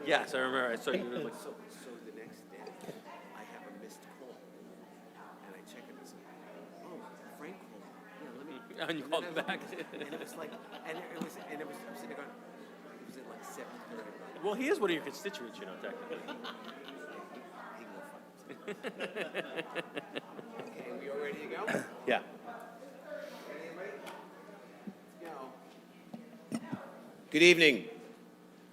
Yes, I remember. I saw you. Like, So the next day, I have a missed call, and I check it and say, "Oh, Frank called. Yeah, let me." and you And called then I back. looked, and it was like, and it was, I'm sitting there going, it was at like 7:30. Well, he is one of your constituents, you know, technically. He will find it. Okay, we all ready to go? Yeah. Good evening.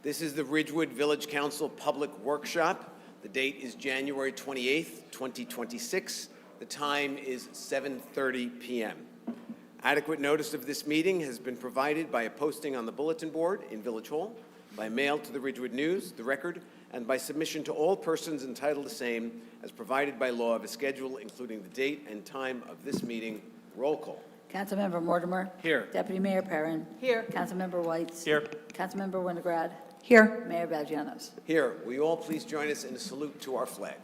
This is the Ridgewood Village Council Public Workshop. The date is January 28th, 2026. The time is 7:30 p.m. Adequate notice of this meeting has been provided by a posting on the bulletin board in Village Hall, by mail to the Ridgewood News, the Record, and by submission to all persons entitled to same as provided by law of a schedule including the date and time of this meeting. Roll call. Councilmember Mortimer. Here. Deputy Mayor Perrin. Here. Councilmember Whites. Here. Councilmember Winograd. Here. Mayor Vagianos. Here, will you all please join us in a salute to our flag?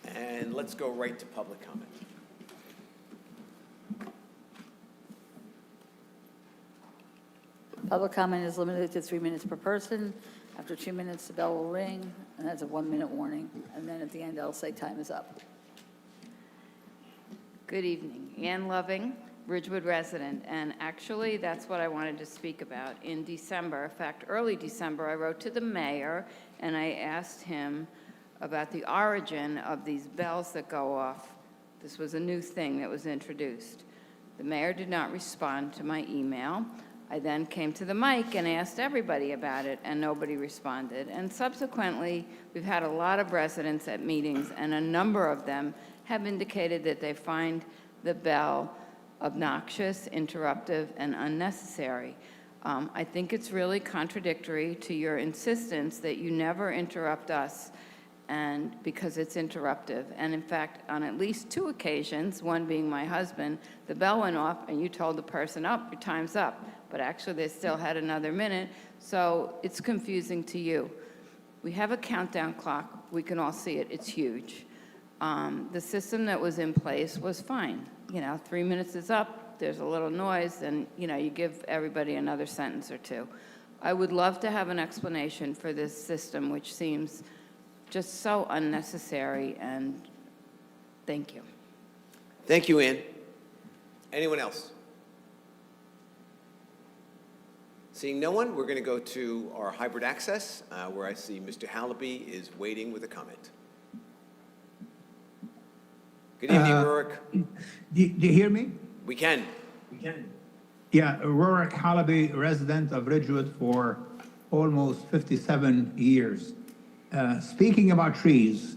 And let's go right to public comment. Public comment is limited to 3 minutes per person. After 2 minutes, the bell will ring, and that's a 1-minute warning. And then at the end, I'll say time is up. Good evening. Ann Loving, Ridgewood resident, and actually, that's what I wanted to speak about. In December, in fact, early December, I wrote to the mayor, and I asked him about the origin of these bells that go off. This was a new thing that was introduced. The mayor did not respond to my email. I then came to the mic and asked everybody about it, and nobody responded. And subsequently, we've had a lot of residents at meetings, and a number of them have indicated that they find the bell obnoxious, interruptive, and unnecessary. I think it's really contradictory to your insistence that you never interrupt us, and because it's interruptive. And in fact, on at least 2 occasions, one being my husband, the bell went off and you told the person, "Oh, your time's up." But actually they still had another minute, so it's confusing to you. We have a countdown clock. We can all see it. It's huge. The system that was in place was fine. 3 minutes is up, there's a little noise, and you give everybody another sentence or 2. I would love to have an explanation for this system, which seems just so unnecessary, and thank you. Thank you, Ann. Anyone else? Seeing no one, we're going to go to our hybrid access, where I see Mr. Hallaby is waiting with a comment. Good evening, Rurik. Do you hear me? We can. Yeah, Rurik Hallaby, resident of Ridgewood for almost 57 years. Speaking about trees,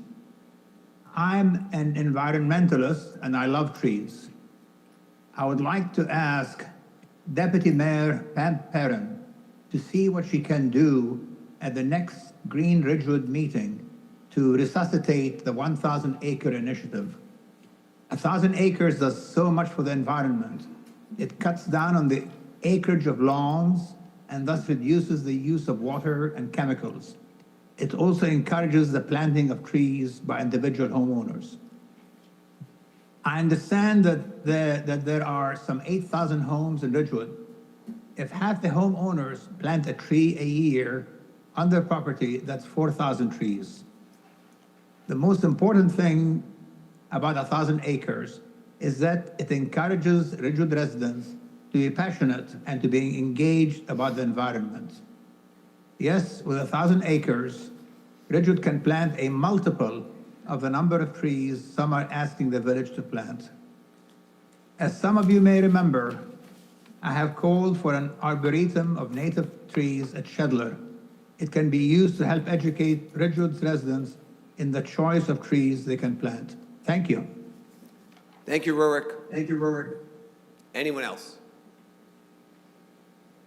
I'm an environmentalist and I love trees. I would like to ask Deputy Mayor Pam Perrin to see what she can do at the next Green Ridgewood meeting to resuscitate the 1,000-acre initiative. 1,000 acres does so much for the environment. It cuts down on the acreage of lawns and thus reduces the use of water and chemicals. It also encourages the planting of trees by individual homeowners. I understand that there are some 8,000 homes in Ridgewood. If half the homeowners plant a tree a year on their property, that's 4,000 trees. The most important thing about 1,000 acres is that it encourages Ridgewood residents to be passionate and to be engaged about the environment. Yes, with 1,000 acres, Ridgewood can plant a multiple of the number of trees some are asking the village to plant. As some of you may remember, I have called for an arboretum of native trees at Shedler. It can be used to help educate Ridgewood's residents in the choice of trees they can plant. Thank you. Thank you, Rurik. Thank you, Robert. Anyone else?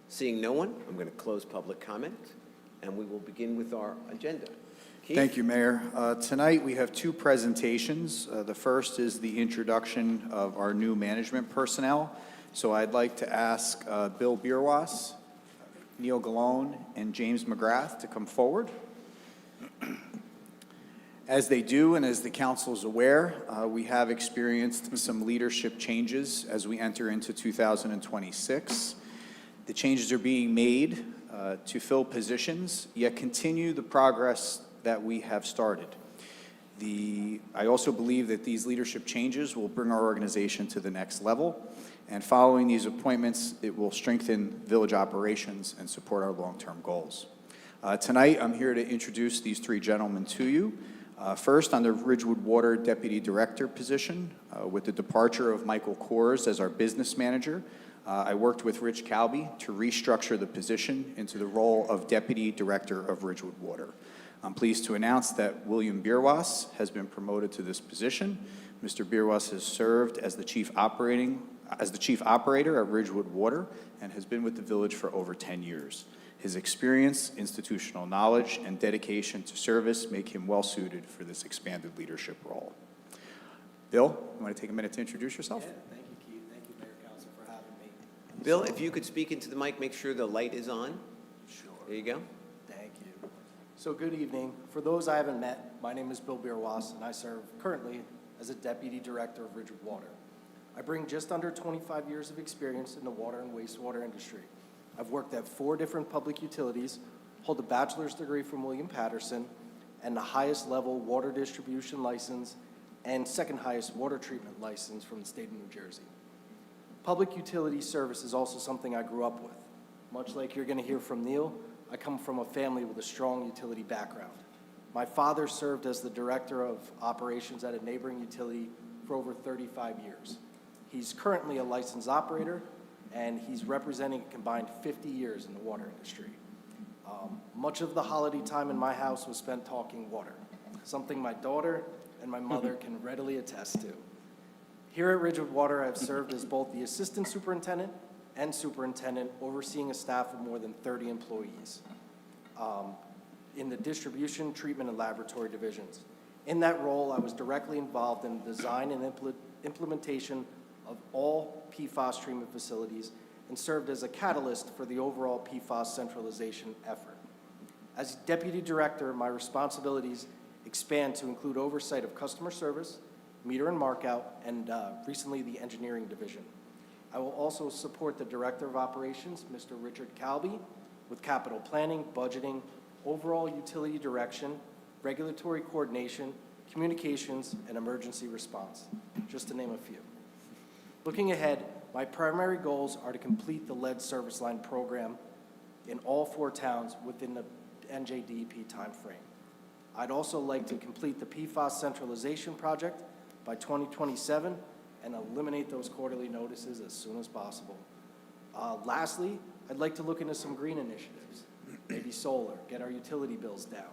Seeing no one, I'm going to close public comment, and we will begin with our agenda. Keith? Thank you, Mayor. Tonight we have 2 presentations. The first is the introduction of our new management personnel. So I'd like to ask Bill Bierwas Neil Gallone and James McGrath to come forward. As they do, and as the council is aware, we have experienced some leadership changes as we enter into 2026. The changes are being made to fill positions, yet continue the progress that we have started. I also believe that these leadership changes will bring our organization to the next level, and following these appointments, it will strengthen village operations and support our long-term goals. Tonight, I'm here to introduce these three gentlemen to you. First, on the Ridgewood Water Deputy Director position, with the departure of Michael Kors as our business manager, I worked with Rich Calby to restructure the position into the role of Deputy Director of Ridgewood Water. I'm pleased to announce that William Bierwas has been promoted to this position. Mr. Bierwas has served as the chief operator at Ridgewood Water and has been with the village for over 10 years. His experience, institutional knowledge, and dedication to service make him well-suited for this expanded leadership role. Bill, you want to take a minute to introduce yourself? Yeah, thank you, Keith. Thank you, Mayor Council, for having me. Bill, if you could speak into the mic, make sure the light is on. Sure. There you go. Thank you. So good evening. For those I haven't met, my name is Bill Bierwas, and I serve currently as a Deputy Director of Ridgewood Water. I bring just under 25 years of experience in the water and wastewater industry. I've worked at 4 different public utilities, hold a bachelor's degree from William Patterson, and the highest level water distribution license and second highest water treatment license from the state of New Jersey. Public utility service is also something I grew up with. Much like you're going to hear from Neil, I come from a family with a strong utility background. My father served as the director of operations at a neighboring utility for over 35 years. He's currently a licensed operator, and he's representing a combined 50 years in the water industry. Much of the holiday time in my house was spent talking water, something my daughter and my mother can readily attest to. Here at Ridgewood Water, I've served as both the assistant superintendent and superintendent, overseeing a staff of more than 30 employees in the distribution, treatment, and laboratory divisions. In that role, I was directly involved in the design and implementation of all PFAS treatment facilities and served as a catalyst for the overall PFAS centralization effort. As Deputy Director, my responsibilities expand to include oversight of customer service, meter and markout, and recently the engineering division. I will also support the Director of Operations, Mr. Richard Calby, with capital planning, budgeting, overall utility direction, regulatory coordination, communications, and emergency response, just to name a few. Looking ahead, my primary goals are to complete the lead service line program in all 4 towns within the NJDEP timeframe. I'd also like to complete the PFAS centralization project by 2027 and eliminate those quarterly notices as soon as possible. Lastly, I'd like to look into some green initiatives, maybe solar, get our utility bills down.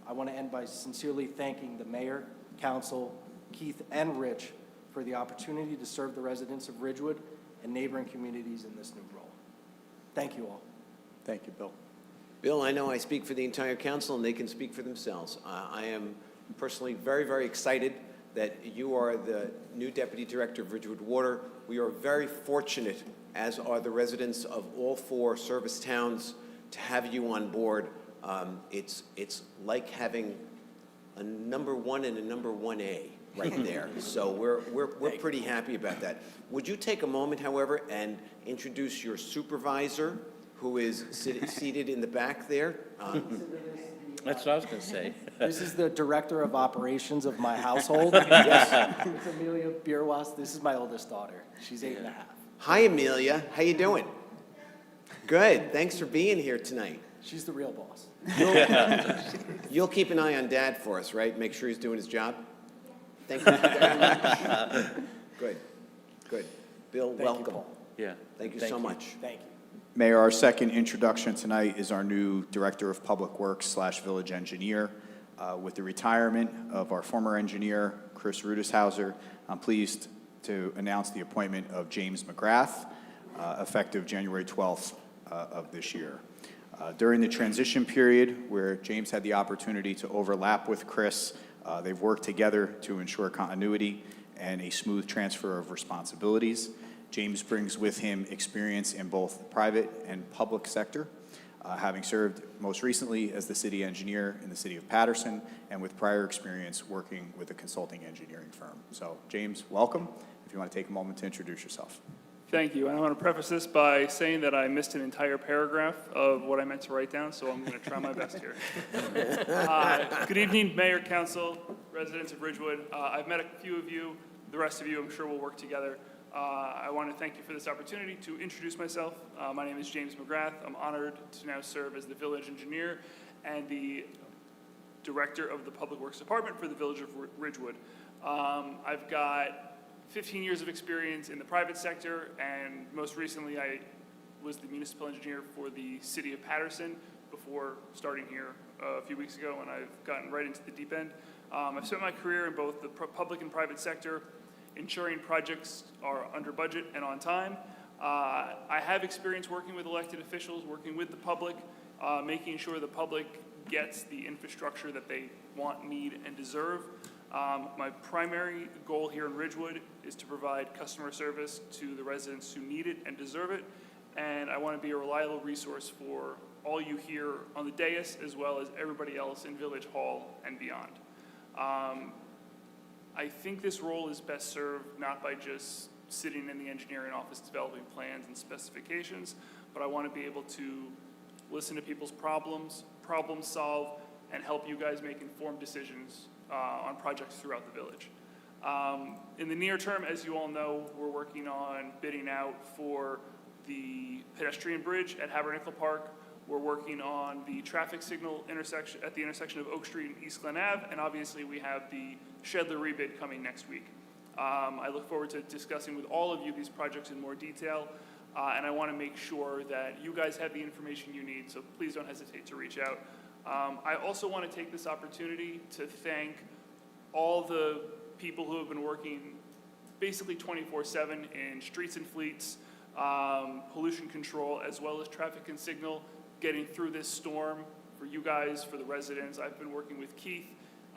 I want to end by sincerely thanking the mayor, council, Keith, and Rich for the opportunity to serve the residents of Ridgewood and neighboring communities in this new role. Thank you all. Thank you, Bill. Bill, I know I speak for the entire council, and they can speak for themselves. I am personally very, very excited that you are the new Deputy Director of Ridgewood Water. We are very fortunate, as are the residents of all 4 service towns, to have you on board. It's like having a number 1 and a number 1A right there. So we're pretty happy about that. Would you take a moment, however, and introduce your supervisor, who is seated in the back there? That's what I was going to say. This is the Director of Operations of my household. Yes. It's Amelia Bierwas. This is my oldest daughter. She's 8.5. Hi, Amelia. How you doing? Good. Thanks for being here tonight. She's the real boss. You'll keep an eye on Dad for us, right? Make sure he's doing his job? Thank you very much. Good. Good. Bill, Thank you, welcome. Paul. Yeah. Thank you so much. Thank you. Mayor, our second introduction tonight is our new Director of Public Works / Village Engineer. With the retirement of our former engineer, Chris Rudishauser, I'm pleased to announce the appointment of James McGrath, effective January 12th of this year. During the transition period where James had the opportunity to overlap with Chris, they've worked together to ensure continuity and a smooth transfer of responsibilities. James brings with him experience in both the private and public sector, having served most recently as the city engineer in the city of Patterson and with prior experience working with a consulting engineering firm. So, James, welcome. If you want to take a moment to introduce yourself. Thank you. And I want to preface this by saying that I missed an entire paragraph of what I meant to write down, so I'm going to try my best here. Good evening, Mayor, Council, residents of Ridgewood. I've met a few of you. The rest of you, I'm sure, will work together. I want to thank you for this opportunity to introduce myself. My name is James McGrath. I'm honored to now serve as the village engineer and the director of the Public Works Department for the village of Ridgewood. I've got 15 years of experience in the private sector, and most recently I was the municipal engineer for the city of Patterson before starting here a few weeks ago, and I've gotten right into the deep end. I've spent my career in both the public and private sector, ensuring projects are under budget and on time. I have experience working with elected officials, working with the public, making sure the public gets the infrastructure that they want, need, and deserve. My primary goal here in Ridgewood is to provide customer service to the residents who need it and deserve it, and I want to be a reliable resource for all you here on the dais as well as everybody else in Village Hall and beyond. I think this role is best served not by just sitting in the engineering office developing plans and specifications, but I want to be able to listen to people's problems, problem solve, and help you guys make informed decisions on projects throughout the village. In the near term, as you all know, we're working on bidding out for the pedestrian bridge at Habernickel Park. We're working on the traffic signal intersection at the intersection of Oak Street and East Glen Ave, and obviously we have the Shedler rebid coming next week. I look forward to discussing with all of you these projects in more detail, and I want to make sure that you guys have the information you need, so please don't hesitate to reach out. I also want to take this opportunity to thank all the people who have been working basically 24/7 in streets and fleets, pollution control, as well as traffic and signal, getting through this storm for you guys, for the residents. I've been working with Keith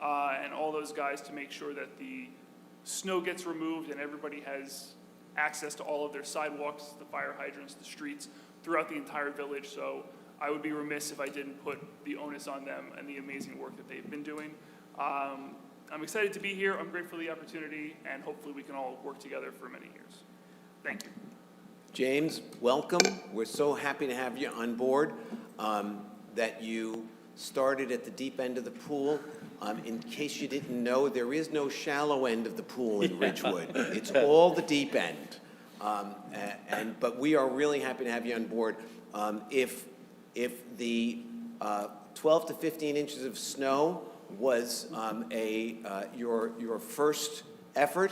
and all those guys to make sure that the snow gets removed and everybody has access to all of their sidewalks, the fire hydrants, the streets throughout the entire village. So I would be remiss if I didn't put the onus on them and the amazing work that they've been doing. I'm excited to be here. I'm grateful for the opportunity, and hopefully we can all work together for many years. Thank you. James, welcome. We're so happy to have you on board, that you started at the deep end of the pool. In case you didn't know, there is no shallow end of the pool in Ridgewood. It's all the deep end. But we are really happy to have you on board. If the 12 to 15 inches of snow was your first effort,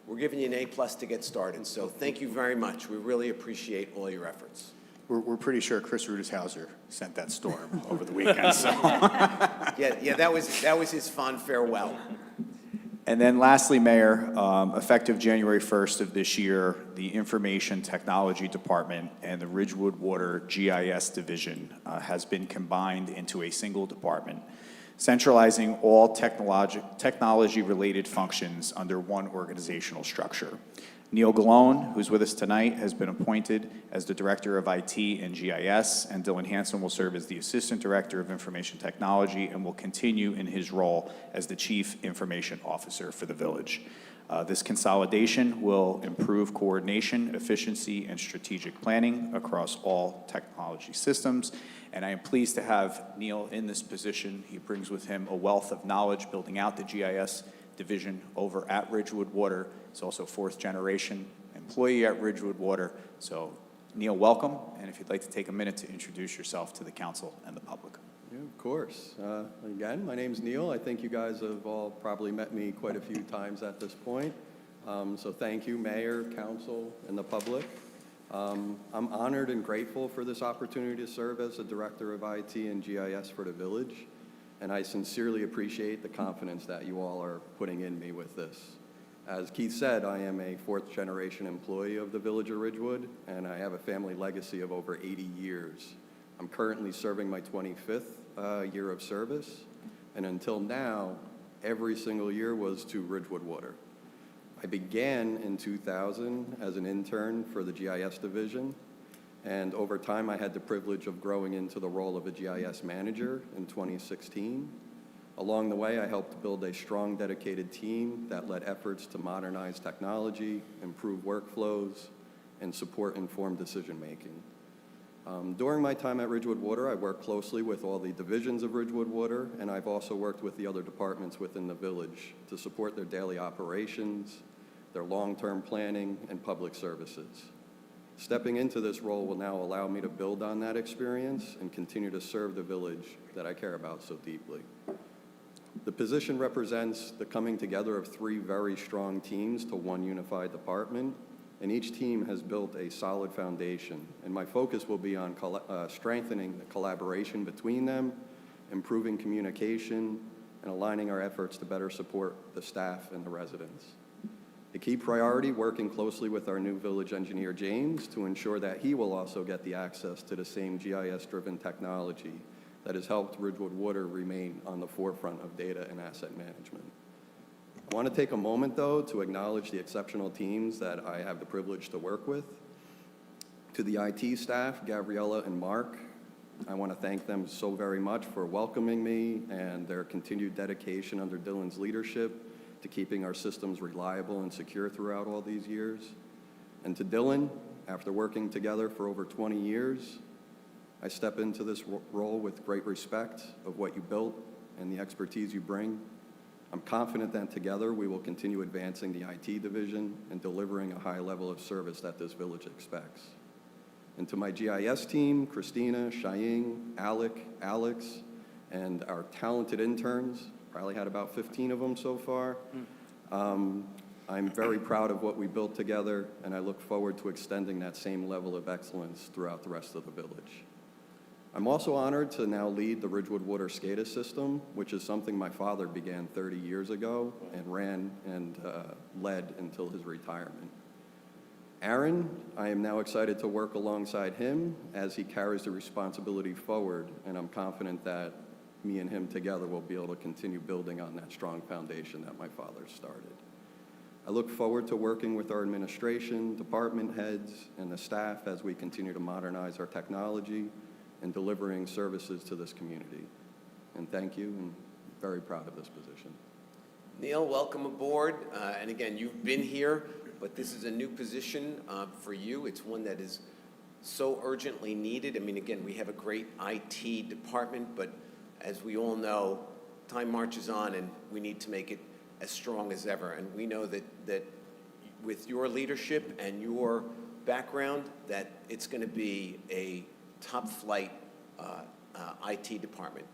we're giving you an A+ to get started. So thank you very much. We really appreciate all your efforts. We're pretty sure Chris Rudishauser sent that storm over the weekend. So. Yeah, that was his fond farewell. And then lastly, Mayor, effective January 1st of this year, the Information Technology Department and the Ridgewood Water GIS Division has been combined into a single department, centralizing all technology-related functions under one organizational structure. Neil Gallone, who's with us tonight, has been appointed as the Director of IT and GIS, and Dylan Hanson will serve as the Assistant Director of Information Technology and will continue in his role as the Chief Information Officer for the village. This consolidation will improve coordination, efficiency, and strategic planning across all technology systems. And I am pleased to have Neil in this position. He brings with him a wealth of knowledge building out the GIS division over at Ridgewood Water. He's also fourth generation employee at Ridgewood Water. So Neil, welcome. And if you'd like to take a minute to introduce yourself to the council and the public. Yeah, of course. Again, my name's Neil. I think you guys have all probably met me quite a few times at this point. So thank you, Mayor, Council, and the public. I'm honored and grateful for this opportunity to serve as the Director of IT and GIS for the village, and I sincerely appreciate the confidence that you all are putting in me with this. As Keith said, I am a fourth-generation employee of the village of Ridgewood, and I have a family legacy of over 80 years. I'm currently serving my 25th year of service, and until now, every single year was to Ridgewood Water. I began in 2000 as an intern for the GIS division, and over time I had the privilege of growing into the role of a GIS manager in 2016. Along the way, I helped build a strong, dedicated team that led efforts to modernize technology, improve workflows, and support informed decision-making. During my time at Ridgewood Water, I worked closely with all the divisions of Ridgewood Water, and I've also worked with the other departments within the village to support their daily operations, their long-term planning, and public services. Stepping into this role will now allow me to build on that experience and continue to serve the village that I care about so deeply. The position represents the coming together of three very strong teams to one unified department, and each team has built a solid foundation, and my focus will be on strengthening the collaboration between them, improving communication, and aligning our efforts to better support the staff and the residents. A key priority, working closely with our new village engineer, James, to ensure that he will also get the access to the same GIS-driven technology that has helped Ridgewood Water remain on the forefront of data and asset management. I want to take a moment, though, to acknowledge the exceptional teams that I have the privilege to work with. To the IT staff, Gabriella and Mark, I want to thank them so very much for welcoming me and their continued dedication under Dylan's leadership to keeping our systems reliable and secure throughout all these years. And to Dylan, after working together for over 20 years, I step into this role with great respect of what you built and the expertise you bring. I'm confident that together we will continue advancing the IT division and delivering a high level of service that this village expects. And to my GIS team, Christina, Cheyenne, Alec, Alex, and our talented interns, probably had about 15 of them so far. I'm very proud of what we built together, and I look forward to extending that same level of excellence throughout the rest of the village. I'm also honored to now lead the Ridgewood Water SCADA system, which is something my father began 30 years ago and ran and led until his retirement. Aaron, I am now excited to work alongside him as he carries the responsibility forward, and I'm confident that me and him together will be able to continue building on that strong foundation that my father started. I look forward to working with our administration, department heads, and the staff as we continue to modernize our technology and delivering services to this community. And thank you, and very proud of this position. Neil, welcome aboard. And again, you've been here, but this is a new position for you. It's one that is so urgently needed. I mean, again, we have a great IT department, but as we all know, time marches on and we need to make it as strong as ever. And we know that with your leadership and your background, that it's going to be a top flight IT department.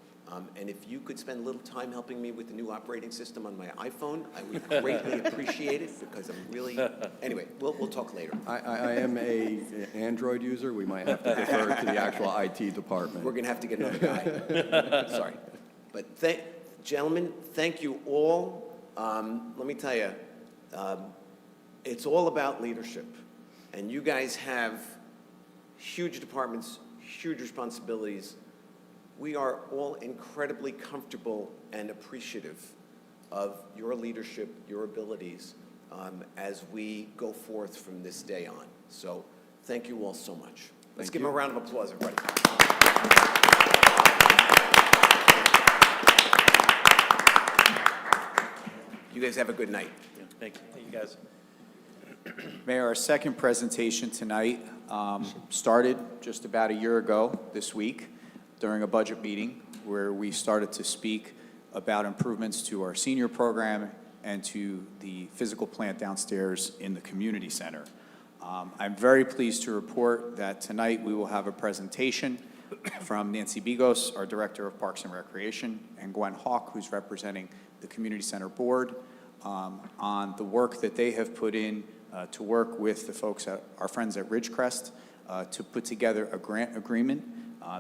And if you could spend a little time helping me with the new operating system on my iPhone, I would greatly appreciate it, because I'm really, anyway, we'll talk later. I am an Android user. We might have to defer to the actual IT department. We're going to have to get another guy. Sorry. But gentlemen, thank you all. Let me tell you, it's all about leadership. And you guys have huge departments, huge responsibilities. We are all incredibly comfortable and appreciative of your leadership, your abilities, as we go forth from this day on. So thank you all so much. Let's give them a round of applause, everybody. You guys have a good night. Yeah, thank you. Thank you, guys. Mayor, our second presentation tonight started just about a year ago this week during a budget meeting where we started to speak about improvements to our senior program and to the physical plant downstairs in the community center. I'm very pleased to report that tonight we will have a presentation from Nancy Bigos, our Director of Parks and Recreation, and Gwen Hawk, who's representing the Community Center Board, on the work that they have put in to work with the folks, our friends at Ridgecrest, to put together a grant agreement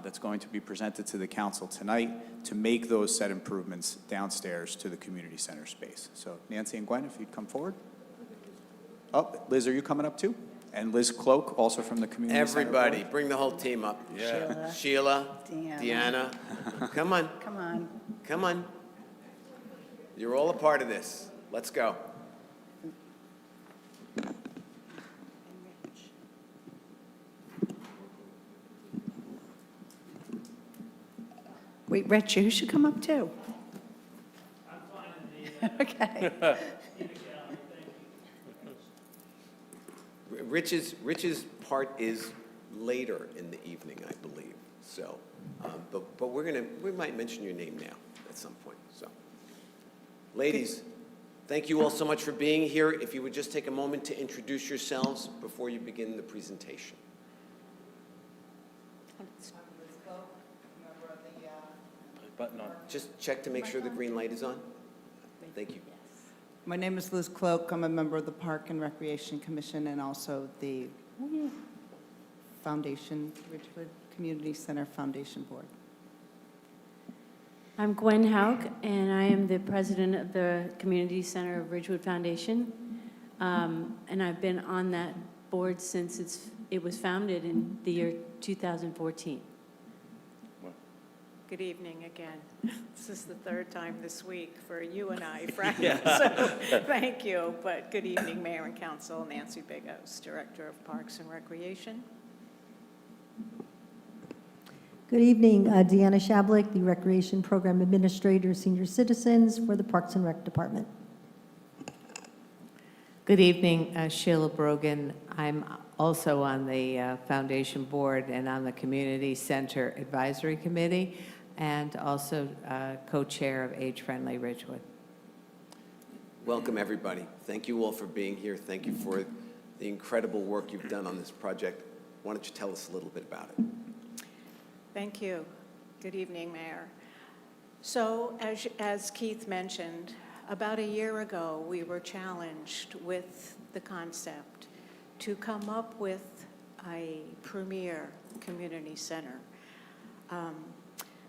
that's going to be presented to the council tonight to make those set improvements downstairs to the community center space. So Nancy and Gwen, if you'd come forward. Oh, Liz, are you coming up too? And Liz Cloak, also from the community center board. Everybody, bring the whole team up. Yeah. Sheila, Deanna, come on, Come on. come on. You're all a part of this. Let's go. Wait, Rich, you should come up too. Okay. Rich's part is later in the evening, I believe, so, but we might mention your name now at some point, so. Ladies, thank you all so much for being here. If you would just take a moment to introduce yourselves before you begin the presentation. Button on. Just check to make sure the green light is on. Thank you. My name is Liz Cloak. I'm a member of the Park and Recreation Commission and also the Foundation, Ridgewood Community Center Foundation Board. I'm Gwen Hauk, and I am the president of the Community Center of Ridgewood Foundation. And I've been on that board since it was founded in the year 2014. Good evening again. This is the third time this week for you and I, Frank. So thank you. But good evening, Mayor and Council. Nancy Bigos, Director of Parks and Recreation. Good evening, Deanna Shablik, the Recreation Program Administrator, Senior Citizens for the Parks and Rec Department. Good evening, Sheila Brogan. I'm also on the Foundation Board and on the Community Center Advisory Committee, and also co-chair of Age Friendly Ridgewood. Welcome, everybody. Thank you all for being here. Thank you for the incredible work you've done on this project. Why don't you tell us a little bit about it? Thank you. Good evening, Mayor. So as Keith mentioned, about a year ago, we were challenged with the concept to come up with a premier community center.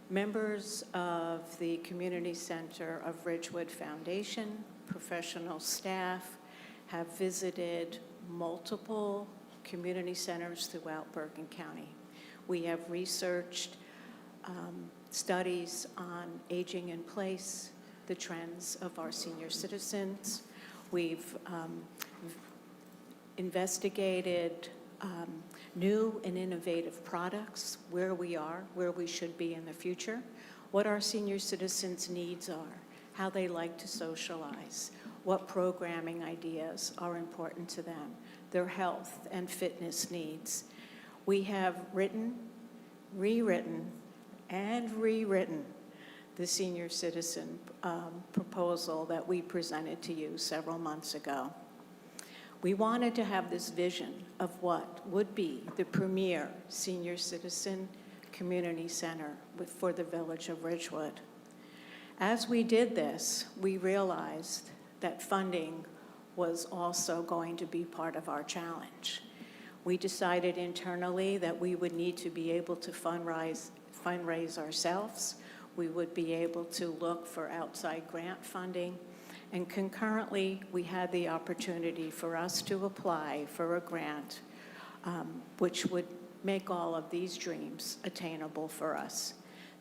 Members of the Community Center of Ridgewood Foundation, professional staff, have visited multiple community centers throughout Bergen County. We have researched studies on aging in place, the trends of our senior citizens. We've investigated new and innovative products, where we are, where we should be in the future, what our senior citizens' needs are, how they like to socialize, what programming ideas are important to them, their health and fitness needs. We have written, rewritten, and rewritten the senior citizen proposal that we presented to you several months ago. We wanted to have this vision of what would be the premier senior citizen community center for the village of Ridgewood. As we did this, we realized that funding was also going to be part of our challenge. We decided internally that we would need to be able to fundraise ourselves. We would be able to look for outside grant funding. And concurrently, we had the opportunity for us to apply for a grant, which would make all of these dreams attainable for us.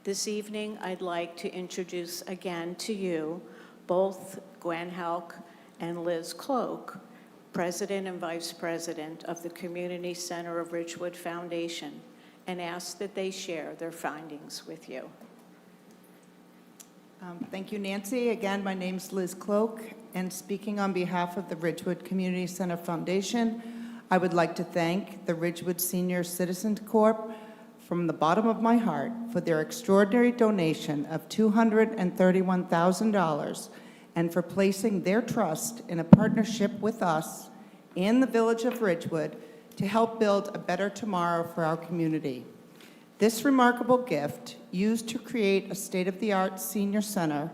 This evening, I'd like to introduce again to you both Gwen Hauk and Liz Cloak, President and Vice President of the Community Center of Ridgewood Foundation, and ask that they share their findings with you. Thank you, Nancy. Again, my name's Liz Cloak, and speaking on behalf of the Ridgewood Community Center Foundation, I would like to thank the Ridgewood Senior Citizens Corp from the bottom of my heart for their extraordinary donation of $231,000 and for placing their trust in a partnership with us and the Village of Ridgewood to help build a better tomorrow for our community. This remarkable gift, used to create a state-of-the-art senior center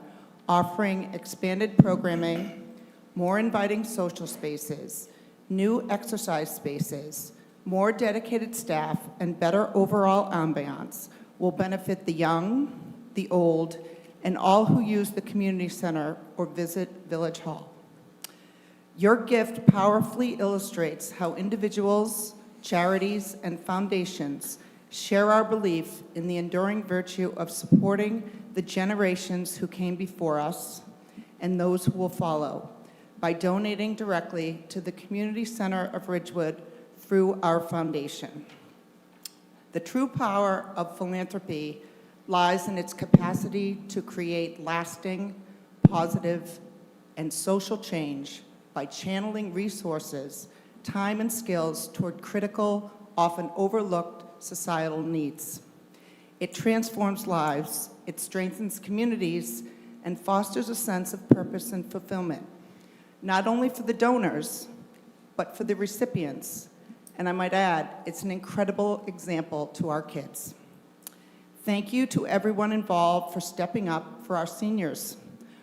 offering expanded programming, more inviting social spaces, new exercise spaces, more dedicated staff, and better overall ambiance, will benefit the young, the old, and all who use the community center or visit Village Hall. Your gift powerfully illustrates how individuals, charities, and foundations share our belief in the enduring virtue of supporting the generations who came before us and those who will follow by donating directly to the Community Center of Ridgewood through our foundation. The true power of philanthropy lies in its capacity to create lasting, positive, and social change by channeling resources, time, and skills toward critical, often overlooked societal needs. It transforms lives, it strengthens communities, and fosters a sense of purpose and fulfillment, not only for the donors, but for the recipients. And I might add, it's an incredible example to our kids. Thank you to everyone involved for stepping up for our seniors,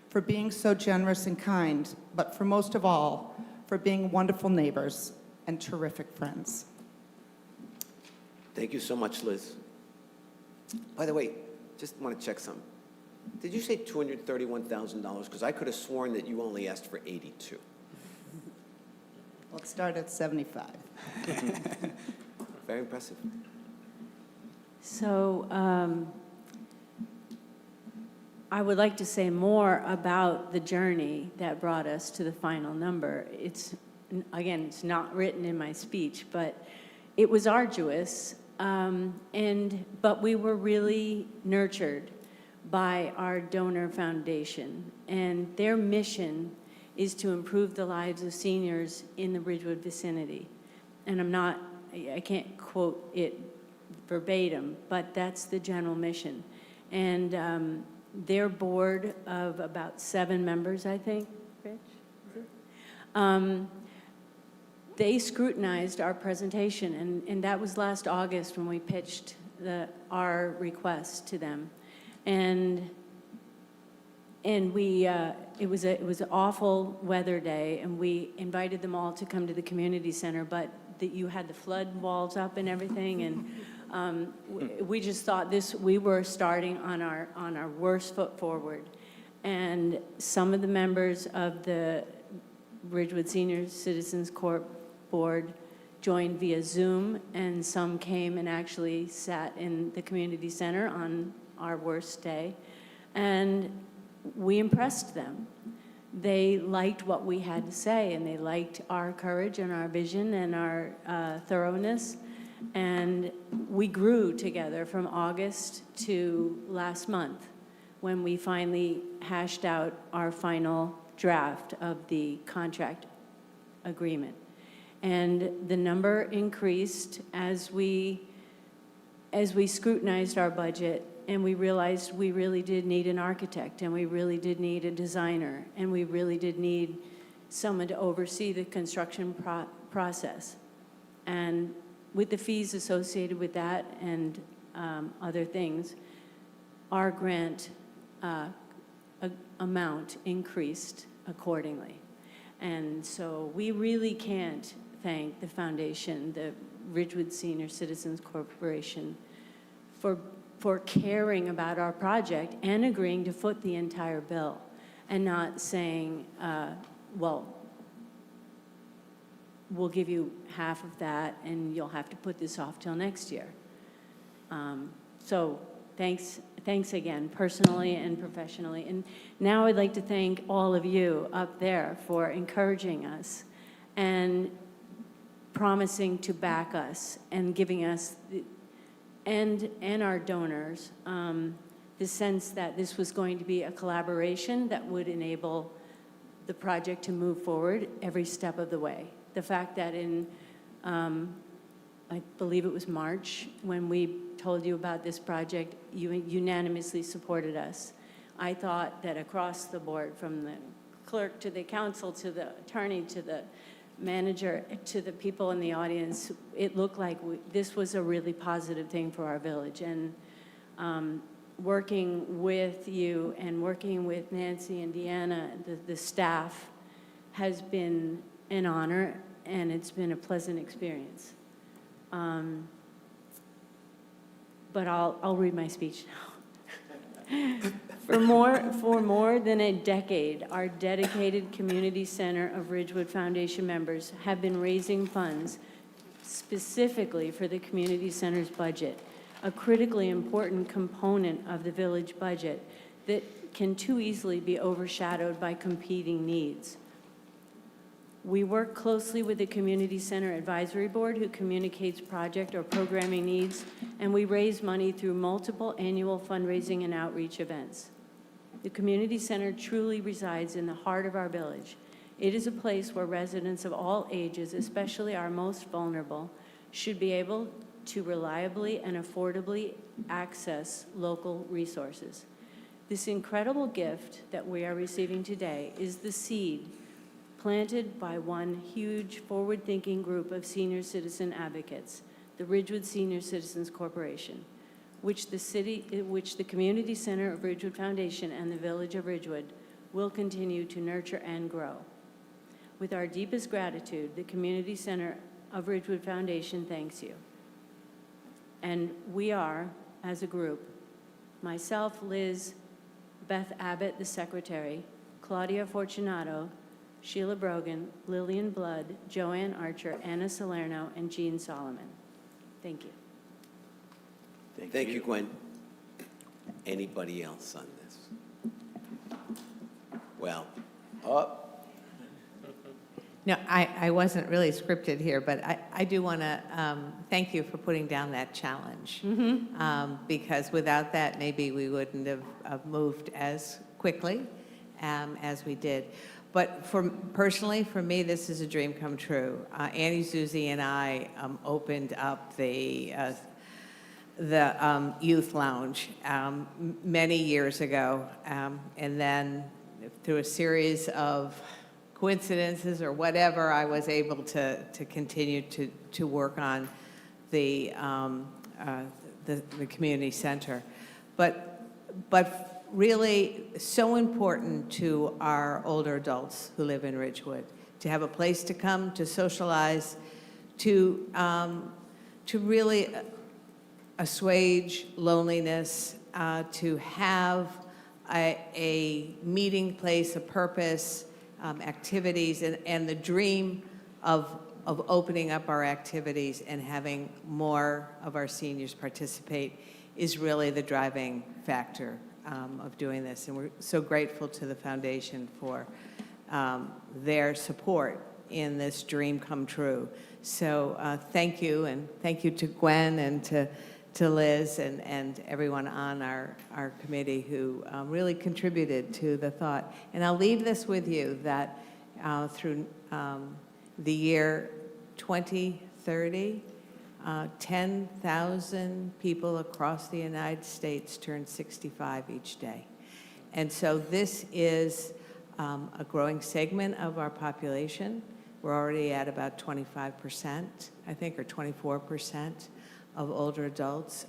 for being so generous and kind, but for most of all, for being wonderful neighbors and terrific friends. Thank you so much, Liz. By the way, just want to check something. Did you say $231,000? Because I could have sworn that you only asked for 82. Let's start at 75. Very impressive. So I would like to say more about the journey that brought us to the final number. Again, it's not written in my speech, but it was arduous, but we were really nurtured by our donor foundation, and their mission is to improve the lives of seniors in the Ridgewood vicinity. And I can't quote it verbatim, but that's the general mission. And their board of about 7 members, I think, Rich, is it? They scrutinized our presentation, and that was last August when we pitched our request to them. And we, it was an awful weather day, and we invited them all to come to the community center, but you had the flood walls up and everything, and we just thought we were starting on our worst foot forward. And some of the members of the Ridgewood Senior Citizens Corp board joined via Zoom, and some came and actually sat in the community center on our worst day, and we impressed them. They liked what we had to say, and they liked our courage and our vision and our thoroughness, and we grew together from August to last month when we finally hashed out our final draft of the contract agreement. And the number increased as we scrutinized our budget, and we realized we really did need an architect, and we really did need a designer, and we really did need someone to oversee the construction process. And with the fees associated with that and other things, our grant amount increased accordingly. And so we really can't thank the foundation, the Ridgewood Senior Citizens Corporation, for caring about our project and agreeing to foot the entire bill and not saying, well, we'll give you half of that and you'll have to put this off till next year. So thanks again, personally and professionally. And now I'd like to thank all of you up there for encouraging us and promising to back us and giving us, and our donors, the sense that this was going to be a collaboration that would enable the project to move forward every step of the way. The fact that in, I believe it was March, when we told you about this project, you unanimously supported us. I thought that across the board, from the clerk to the council to the attorney to the manager to the people in the audience, it looked like this was a really positive thing for our village. And working with you and working with Nancy and Deanna, the staff, has been an honor, and it's been a pleasant experience. But I'll read my speech now. For more than a decade, our dedicated Community Center of Ridgewood Foundation members have been raising funds specifically for the community center's budget, a critically important component of the village budget that can too easily be overshadowed by competing needs. We work closely with the Community Center Advisory Board, who communicates project or programming needs, and we raise money through multiple annual fundraising and outreach events. The Community Center truly resides in the heart of our village. It is a place where residents of all ages, especially our most vulnerable, should be able to reliably and affordably access local resources. This incredible gift that we are receiving today is the seed planted by one huge forward-thinking group of senior citizen advocates, the Ridgewood Senior Citizens Corporation, which the Community Center of Ridgewood Foundation and the Village of Ridgewood will continue to nurture and grow. With our deepest gratitude, the Community Center of Ridgewood Foundation thanks you. And we are, as a group, myself, Liz, Beth Abbott, the secretary, Claudia Fortunato, Sheila Brogan, Lillian Blood, Joanne Archer, Anna Salerno, and Jean Solomon. Thank you. Thank you, Gwen. Anybody else on this? Well, No, I wasn't really scripted here, but I do want to thank you for putting down that challenge. Because without that, maybe we wouldn't have moved as quickly as we did. But personally, for me, this is a dream come true. Annie Zuzi and I opened up the youth lounge many years ago, and then through a series of coincidences or whatever, I was able to continue to work on the community center. But really so important to our older adults who live in Ridgewood, to have a place to come, to socialize, to really assuage loneliness, to have a meeting place, a purpose, activities, and the dream of opening up our activities and having more of our seniors participate is really the driving factor of doing this. And we're so grateful to the foundation for their support in this dream come true. So thank you, and thank you to Gwen and to Liz and everyone on our committee who really contributed to the thought. And I'll leave this with you, that through the year 2030, 10,000 people across the United States turn 65 each day. And so this is a growing segment of our population. We're already at about 25%, I think, or 24% of older adults.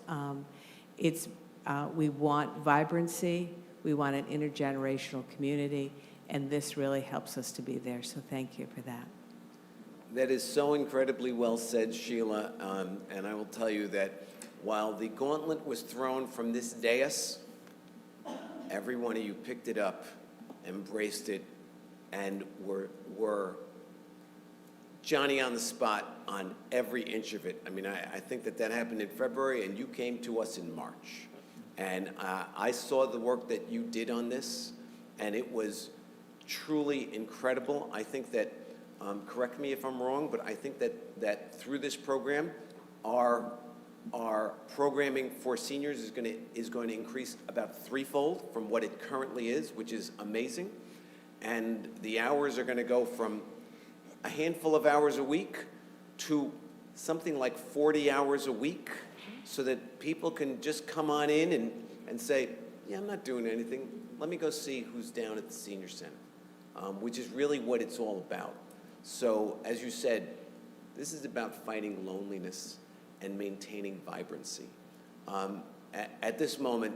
We want vibrancy, we want an intergenerational community, and this really helps us to be there. So thank you for that. that is so incredibly well said, Sheila. And I will tell you that while the gauntlet was thrown from this dais, every one of you picked it up, embraced it, and were Johnny on the spot on every inch of it. I mean, I think that happened in February, and you came to us in March. And I saw the work that you did on this, and it was truly incredible. I think that, correct me if I'm wrong, but I think that through this program, our programming for seniors is going to increase about threefold from what it currently is, which is amazing. And the hours are going to go from a handful of hours a week to something like 40 hours a week, so that people can just come on in and say, yeah, I'm not doing anything. Let me go see who's down at the senior center, which is really what it's all about. So, as you said, this is about fighting loneliness and maintaining vibrancy. At this moment,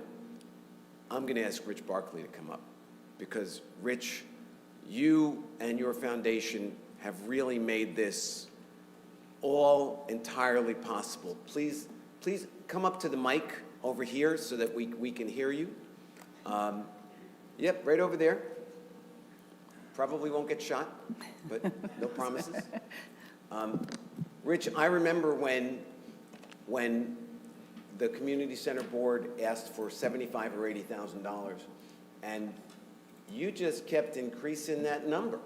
I'm going to ask Rich Barkley to come up, because Rich, you and your foundation have really made this all entirely possible. Please come up to the mic over here so that we can hear you. Yep, right over there. Probably won't get shot, but no promises. Rich, I remember when the community center board asked for $75,000 or $80,000, and you just kept increasing that number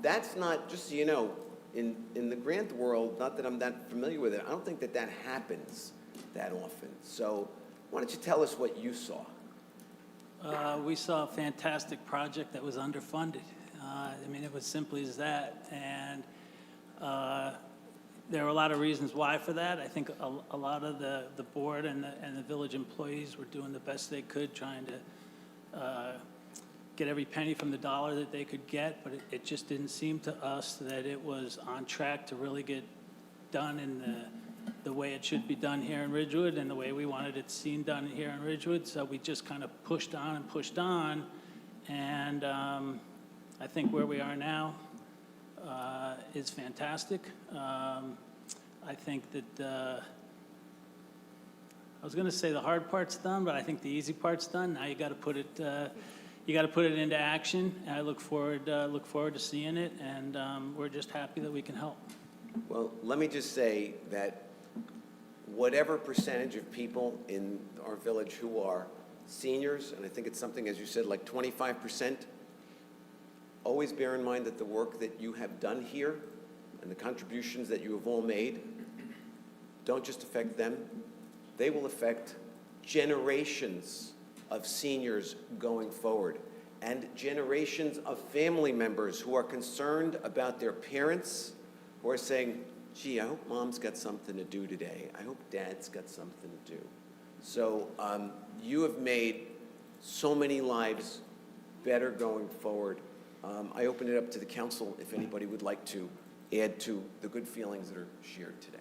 That's not, just so you know, in the grant world, not that I'm that familiar with it, I don't think that that happens that often. So why don't you tell us what you saw? We saw a fantastic project that was underfunded. I mean, it was simply as that. And there were a lot of reasons why for that. I think a lot of the board and the village employees were doing the best they could, trying to get every penny from the dollar that they could get, but it just didn't seem to us that it was on track to really get done in the way it should be done here in Ridgewood and the way we wanted it seen done here in Ridgewood. So we just kind of pushed on and pushed on. And I think where we are now is fantastic. I think that I was going to say the hard part's done, but I think the easy part's done. Now you got to put it into action. And I look forward to seeing it, and we're just happy that we can help. Well, let me just say that whatever percentage of people in our village who are seniors, and I think it's something, as you said, like 25%, always bear in mind that the work that you have done here and the contributions that you have all made don't just affect them, they will affect generations of seniors going forward and generations of family members who are concerned about their parents, who are saying, gee, I hope mom's got something to do today. I hope dad's got something to do. So you have made so many lives better going forward. I open it up to the council if anybody would like to add to the good feelings that are shared today.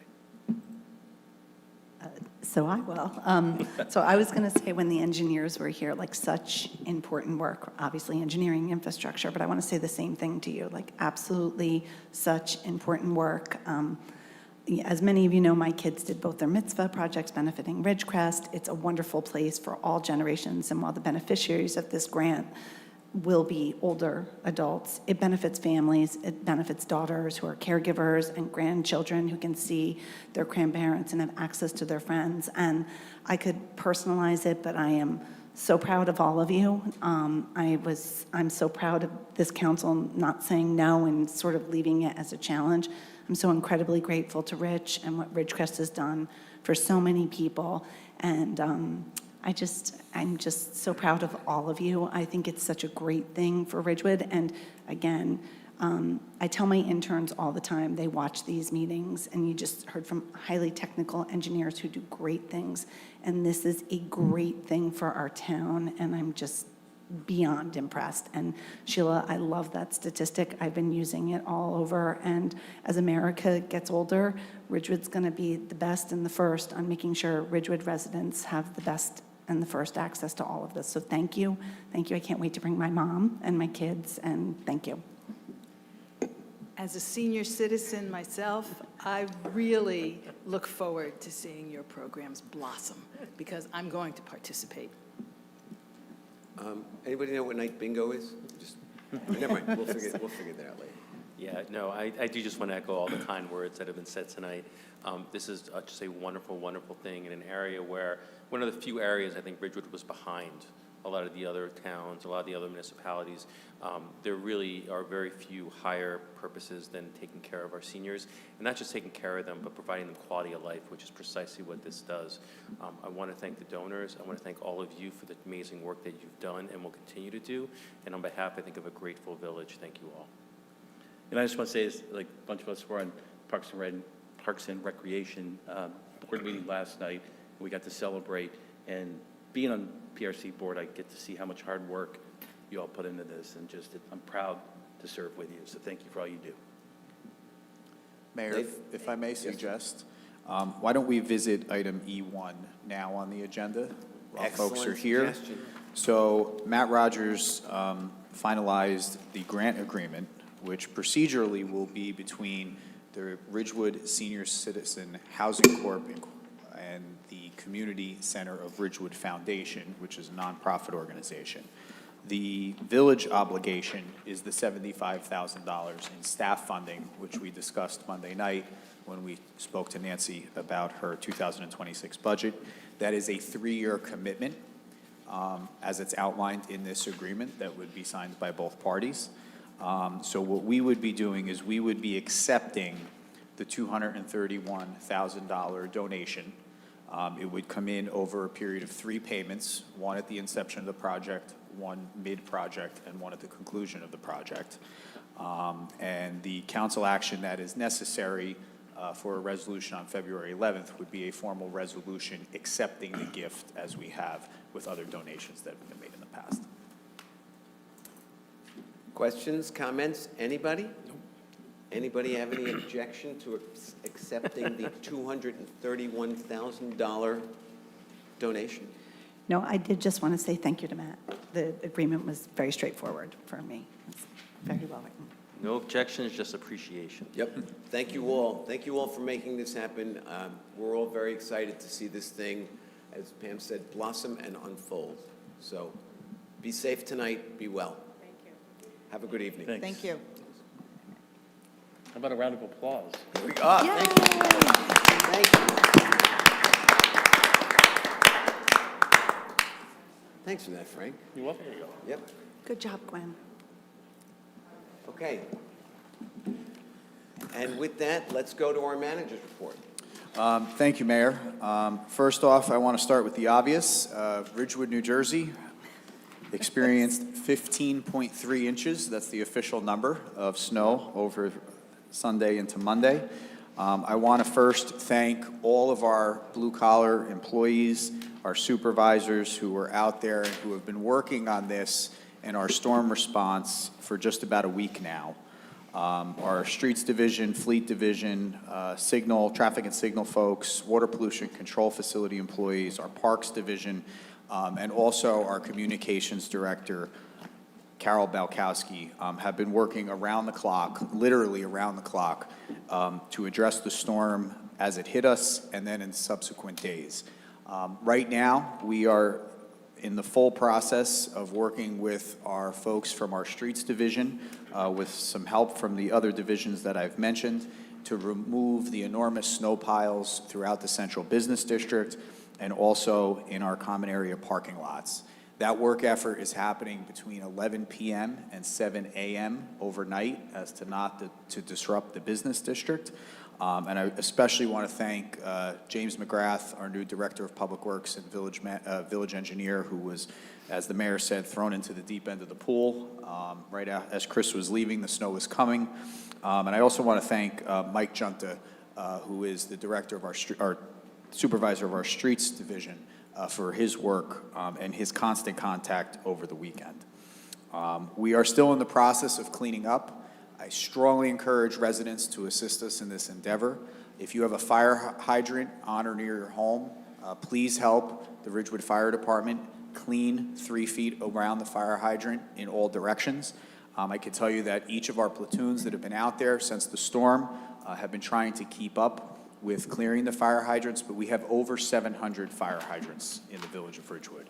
So I will. So I was going to say when the engineers were here, like such important work, obviously engineering infrastructure, but I want to say the same thing to you, like absolutely such important work. As many of you know, my kids did both their mitzvah projects benefiting Ridgecrest. It's a wonderful place for all generations, and while the beneficiaries of this grant will be older adults, it benefits families, it benefits daughters who are caregivers and grandchildren who can see their grandparents and have access to their friends. And I could personalize it, but I am so proud of all of you. I'm so proud of this council not saying no and sort of leaving it as a challenge. I'm so incredibly grateful to Rich and what Ridgecrest has done for so many people. And I'm just so proud of all of you. I think it's such a great thing for Ridgewood. And again, I tell my interns all the time, they watch these meetings, and you just heard from highly technical engineers who do great things. And this is a great thing for our town, and I'm just beyond impressed. And Sheila, I love that statistic. I've been using it all over. And as America gets older, Ridgewood's going to be the best and the first on making sure Ridgewood residents have the best and the first access to all of this. So thank you. Thank you. I can't wait to bring my mom and my kids, and thank you. As a senior citizen myself, I really look forward to seeing your programs blossom because I'm going to participate. Anybody know what night bingo is? Just, never mind, we'll figure that out later. Yeah, no, I do just want to echo all the kind words that have been said tonight. This is just a wonderful, wonderful thing in an area where, one of the few areas I think Ridgewood was behind a lot of the other towns, a lot of the other municipalities. There really are very few higher purposes than taking care of our seniors, and not just taking care of them, but providing them quality of life, which is precisely what this does. I want to thank the donors. I want to thank all of you for the amazing work that you've done and will continue to do. And on behalf, I think, of a grateful village, thank you all. And I just want to say, is like a bunch of us were on Parks and Recreation board meeting last night. We got to celebrate, and being on PRC board, I get to see how much hard work you all put into this, and just I'm proud to serve with you. So thank you for all you do. Mayor, if I may suggest, why don't we visit item E1 now on the agenda while folks are here? Suggestion. So Matt Rogers finalized the grant agreement, which procedurally will be between the Ridgewood Senior Citizen Housing Corp. and the Community Center of Ridgewood Foundation, which is a nonprofit organization. The village obligation is the $75,000 in staff funding, which we discussed Monday night when we spoke to Nancy about her 2026 budget. That is a 3-year commitment, as it's outlined in this agreement that would be signed by both parties. So what we would be doing is we would be accepting the $231,000 donation. It would come in over a period of 3 payments, one at the inception of the project, one mid-project, and one at the conclusion of the project. And the council action that is necessary for a resolution on February 11th would be a formal resolution accepting the gift as we have with other donations that have been made in the past. Questions, comments, anybody? Anybody have any objection to accepting the $231,000 donation? No, I did just want to say thank you to Matt. The agreement was very straightforward for me. It's very well written. No objections, just appreciation. Yep. Thank you all. Thank you all for making this happen. We're all very excited to see this thing, as Pam said, blossom and unfold. So be safe tonight. Be well. Thank you. Have a good evening. Thanks. Thank you. How about a round of applause? Here we go. Thank you. Thank you. Thanks for that, Frank. You're welcome. There you go. Yep. Good job, Gwen. Okay. And with that, let's go to our manager's report. Thank you, Mayor. First off, I want to start with the obvious. Ridgewood, New Jersey experienced 15.3 inches. That's the official number of snow over Sunday into Monday. I want to first thank all of our blue-collar employees, our supervisors who were out there and who have been working on this and our storm response for just about a week now. Our streets division, fleet division, signal, traffic and signal folks, water pollution control facility employees, our parks division, and also our communications director, Carol Balkowski, have been working around the clock, literally around the clock, to address the storm as it hit us and then in subsequent days. Right now, we are in the full process of working with our folks from our streets division, with some help from the other divisions that I've mentioned, to remove the enormous snow piles throughout the central business district and also in our common area parking lots. That work effort is happening between 11 p.m. and 7 a.m. overnight as to not to disrupt the business district. And I especially want to thank James McGrath, our new Director of Public Works and Village Engineer, who was, as the mayor said, thrown into the deep end of the pool right as Chris was leaving. The snow was coming. And I also want to thank Mike Junta, who is the Director of our Supervisor of our Streets Division, for his work and his constant contact over the weekend. We are still in the process of cleaning up. I strongly encourage residents to assist us in this endeavor. If you have a fire hydrant on or near your home, please help the Ridgewood Fire Department clean 3 feet around the fire hydrant in all directions. I can tell you that each of our platoons that have been out there since the storm have been trying to keep up with clearing the fire hydrants, but we have over 700 fire hydrants in the village of Ridgewood.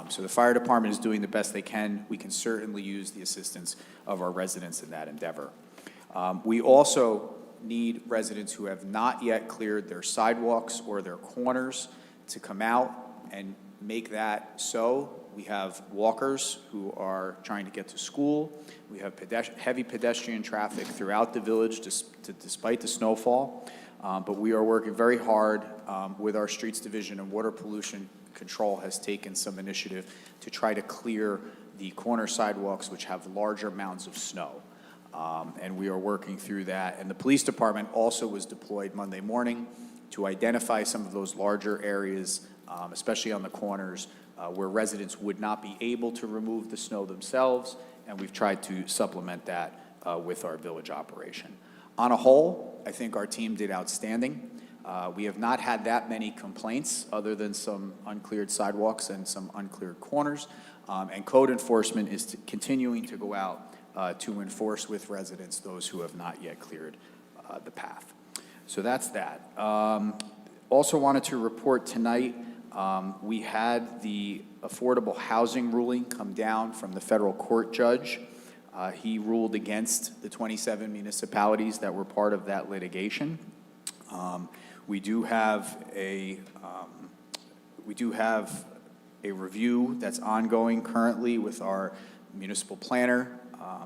So the fire department is doing the best they can. We can certainly use the assistance of our residents in that endeavor. We also need residents who have not yet cleared their sidewalks or their corners to come out and make that so. We have walkers who are trying to get to school. We have heavy pedestrian traffic throughout the village despite the snowfall. But we are working very hard with our streets division, and water pollution control has taken some initiative to try to clear the corner sidewalks which have larger mounds of snow. And we are working through that. And the police department also was deployed Monday morning to identify some of those larger areas, especially on the corners, where residents would not be able to remove the snow themselves, and we've tried to supplement that with our village operation. On a whole, I think our team did outstanding. We have not had that many complaints other than some uncleared sidewalks and some uncleared corners, and code enforcement is continuing to go out to enforce with residents those who have not yet cleared the path. So that's that. Also wanted to report tonight, we had the affordable housing ruling come down from the federal court judge. He ruled against the 27 municipalities that were part of that litigation. We do have a review that's ongoing currently with our municipal planner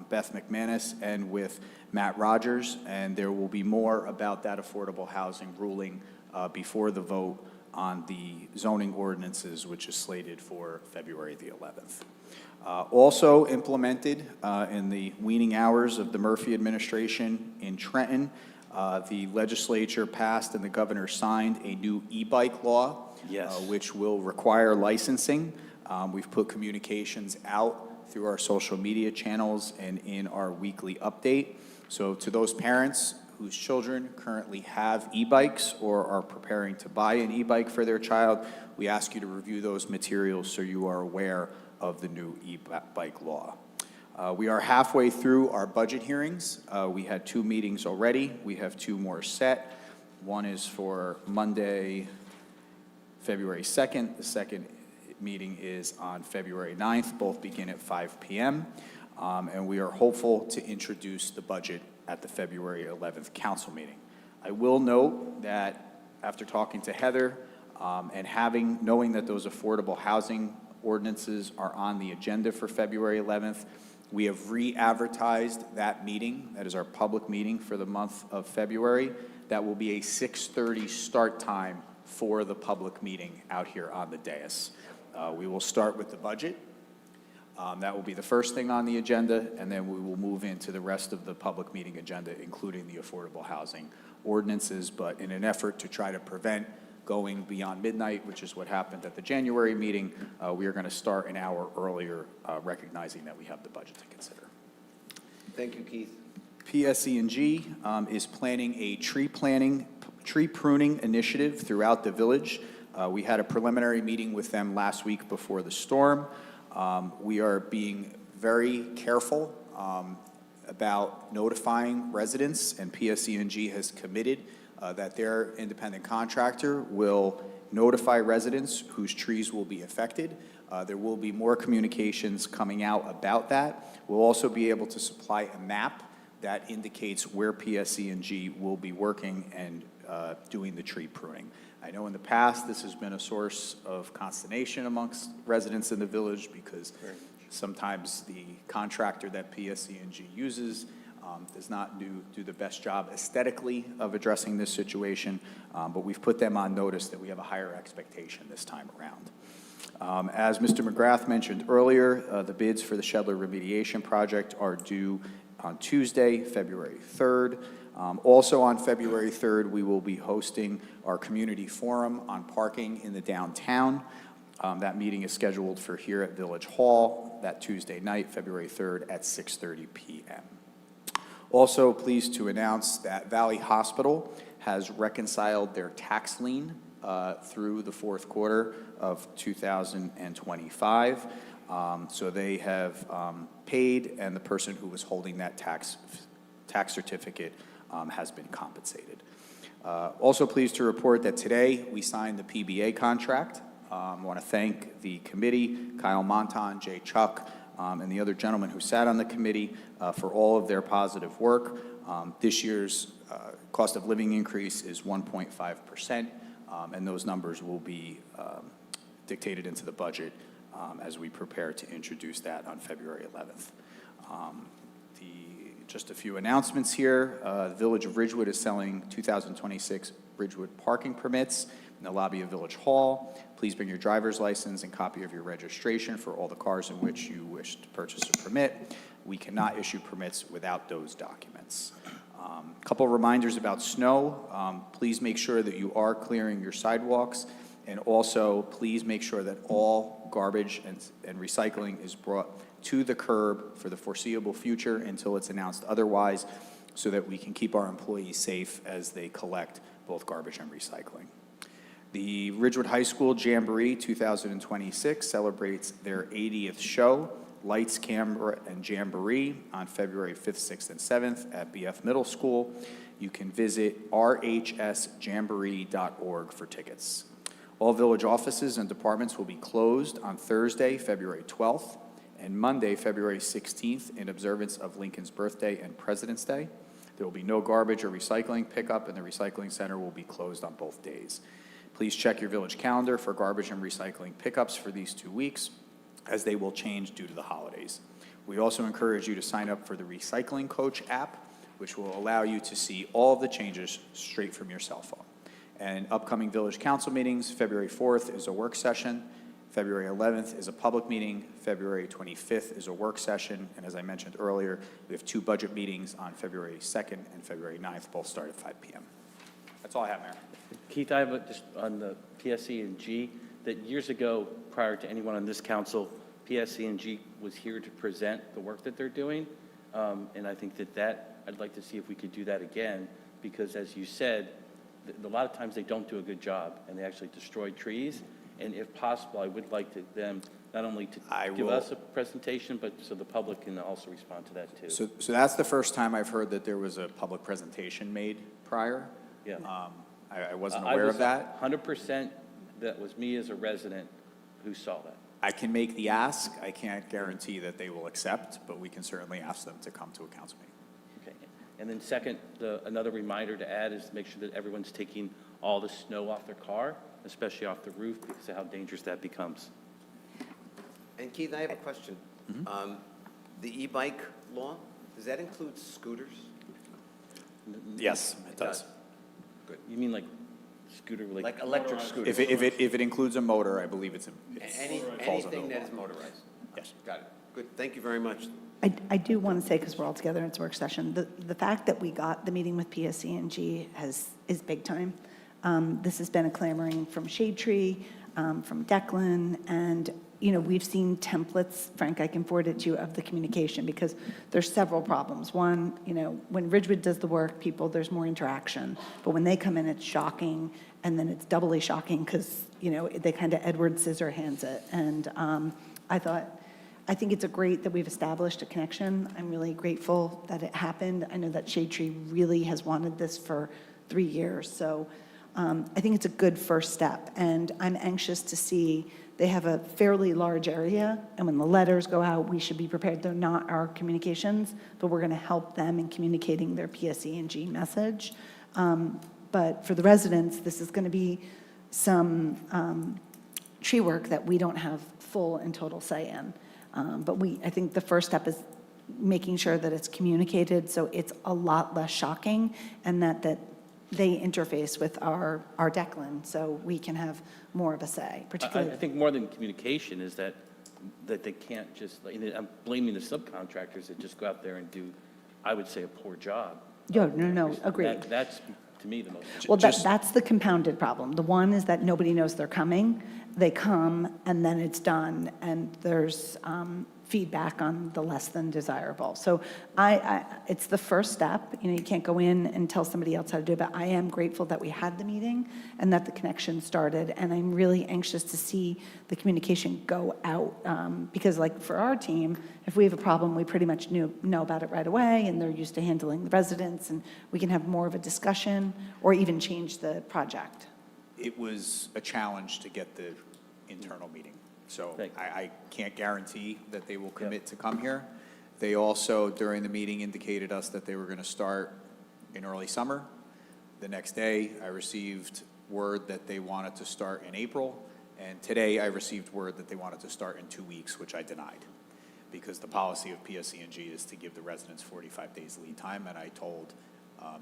Beth McManus and with Matt Rogers, and there will be more about that affordable housing ruling before the vote on the zoning ordinances, which is slated for February the 11th. Also implemented in the weaning hours of the Murphy administration in Trenton, the legislature passed and the governor signed a new e-bike law, Yes. which will require licensing. We've put communications out through our social media channels and in our weekly update. So to those parents whose children currently have e-bikes or are preparing to buy an e-bike for their child, we ask you to review those materials so you are aware of the new e-bike law. We are halfway through our budget hearings. We had 2 meetings already. We have 2 more set. One is for Monday, February 2nd. The second meeting is on February 9th. Both begin at 5 p.m. And we are hopeful to introduce the budget at the February 11th council meeting. I will note that after talking to Heather and knowing that those affordable housing ordinances are on the agenda for February 11th, we have re-advertised that meeting. That is our public meeting for the month of February. That will be a 6:30 start time for the public meeting out here on the dais. We will start with the budget. That will be the first thing on the agenda, and then we will move into the rest of the public meeting agenda, including the affordable housing ordinances. But in an effort to try to prevent going beyond midnight, which is what happened at the January meeting, we are going to start an hour earlier, recognizing that we have the budget to consider. Thank you, Keith. PSE&G is planning a tree pruning initiative throughout the village. We had a preliminary meeting with them last week before the storm. We are being very careful about notifying residents, and PSE&G has committed that their independent contractor will notify residents whose trees will be affected. There will be more communications coming out about that. We'll also be able to supply a map that indicates where PSE&G will be working and doing the tree pruning. I know in the past this has been a source of consternation amongst residents in the village because sometimes the contractor that PSE&G uses does not do the best job aesthetically of addressing this situation, but we've put them on notice that we have a higher expectation this time around. As Mr. McGrath mentioned earlier, the bids for the Shedler remediation project are due on Tuesday, February 3rd. Also on February 3rd, we will be hosting our community forum on parking in the downtown. That meeting is scheduled for here at Village Hall that Tuesday night, February 3rd at 6:30 p.m. Also pleased to announce that Valley Hospital has reconciled their tax lien through the fourth quarter of 2025. So they have paid, and the person who was holding that tax certificate has been compensated. Also pleased to report that today we signed the PBA contract. I want to thank the committee, Kyle Monton, Jay Chuck, and the other gentlemen who sat on the committee for all of their positive work. This year's cost of living increase is 1.5%, and those numbers will be dictated into the budget as we prepare to introduce that on February 11th. Just a few announcements here. The Village of Ridgewood is selling 2026 Ridgewood parking permits in the lobby of Village Hall. Please bring your driver's license and copy of your registration for all the cars in which you wish to purchase a permit. We cannot issue permits without those documents. Couple reminders about snow. Please make sure that you are clearing your sidewalks, and also please make sure that all garbage and recycling is brought to the curb for the foreseeable future until it's announced otherwise, so that we can keep our employees safe as they collect both garbage and recycling. The Ridgewood High School Jamboree 2026 celebrates their 80th show, Lights, Camera, and Jamboree, on February 5th, 6th, and 7th at BF Middle School. You can visit rhsjamboree.org for tickets. All village offices and departments will be closed on Thursday, February 12th, and Monday, February 16th, in observance of Lincoln's birthday and President's Day. There will be no garbage or recycling pickup, and the recycling center will be closed on both days. Please check your village calendar for garbage and recycling pickups for these 2 weeks, as they will change due to the holidays. We also encourage you to sign up for the Recycling Coach app, which will allow you to see all of the changes straight from your cell phone. And upcoming village council meetings, February 4th is a work session, February 11th is a public meeting, February 25th is a work session, and as I mentioned earlier, we have 2 budget meetings on February 2nd and February 9th, both start at 5 p.m. That's all I have, Mayor. Keith, I have just on the PSE and G, that years ago, prior to anyone on this council, PSE and G was here to present the work that they're doing. And I think that I'd like to see if we could do that again, because as you said, a lot of times they don't do a good job and they actually destroy trees. And if possible, I would like them not only to give us a presentation, but so the public can also respond to that too. So that's the first time I've heard that there was a public presentation made prior. Yeah. I wasn't aware of that. 100%, that was me as a resident who saw that. I can make the ask. I can't guarantee that they will accept, but we can certainly ask them to come to a council meeting. Okay. And then second, another reminder to add is to make sure that everyone's taking all the snow off their car, especially off the roof, because of how dangerous that becomes. And Keith, I have a question. The e-bike law, does that include scooters? Yes, it does. Good. You mean like scooter, Like electric scooters? If it includes a motor, I believe falls under Anything the that law. is motorized? Yes. Got it. Good. Thank you very much. I do want to say, because we're all together and it's a work session, the fact that we got the meeting with PSE&G is big time. This has been a clamoring from Shade Tree, from Declan, and we've seen templates, Frank, I can forward it to you, of the communication, because there's several problems. One, when Ridgewood does the work, there's more interaction, but when they come in, it's shocking, and then it's doubly shocking because, they kind of Edward Scissorhands it, and I think it's great that we've established a connection. I'm really grateful that it happened. I know that Shade Tree really has wanted this for 3 years, so I think it's a good first step, and I'm anxious to see. They have a fairly large area, and when the letters go out, we should be prepared. They're not our communications, but we're going to help them in communicating their PSE&G message. But for the residents, this is going to be some tree work that we don't have full and total say in. But I think the first step is making sure that it's communicated so it's a lot less shocking, and that they interface with our Declan so we can have more of a say, particularly. I think more than communication is that they can't just, I'm blaming the subcontractors that just go out there and do, I would say, a poor job. No, agreed. That's, to me, the most. Well, that's the compounded problem. The one is that nobody knows they're coming. They come, and then it's done, and there's feedback on the less than desirable. So it's the first step. You can't go in and tell somebody else how to do it, but I am grateful that we had the meeting and that the connection started, and I'm really anxious to see the communication go out, because like for our team, if we have a problem, we pretty much know about it right away, and they're used to handling the residents, and we can have more of a discussion or even change the project. It was a challenge to get the internal meeting. So I can't guarantee that they will commit to come here. They also, during the meeting, indicated us that they were going to start in early summer. The next day, I received word that they wanted to start in April. And today, I received word that they wanted to start in 2 weeks, which I denied, because the policy of PSE&G is to give the residents 45 days lead time. And I told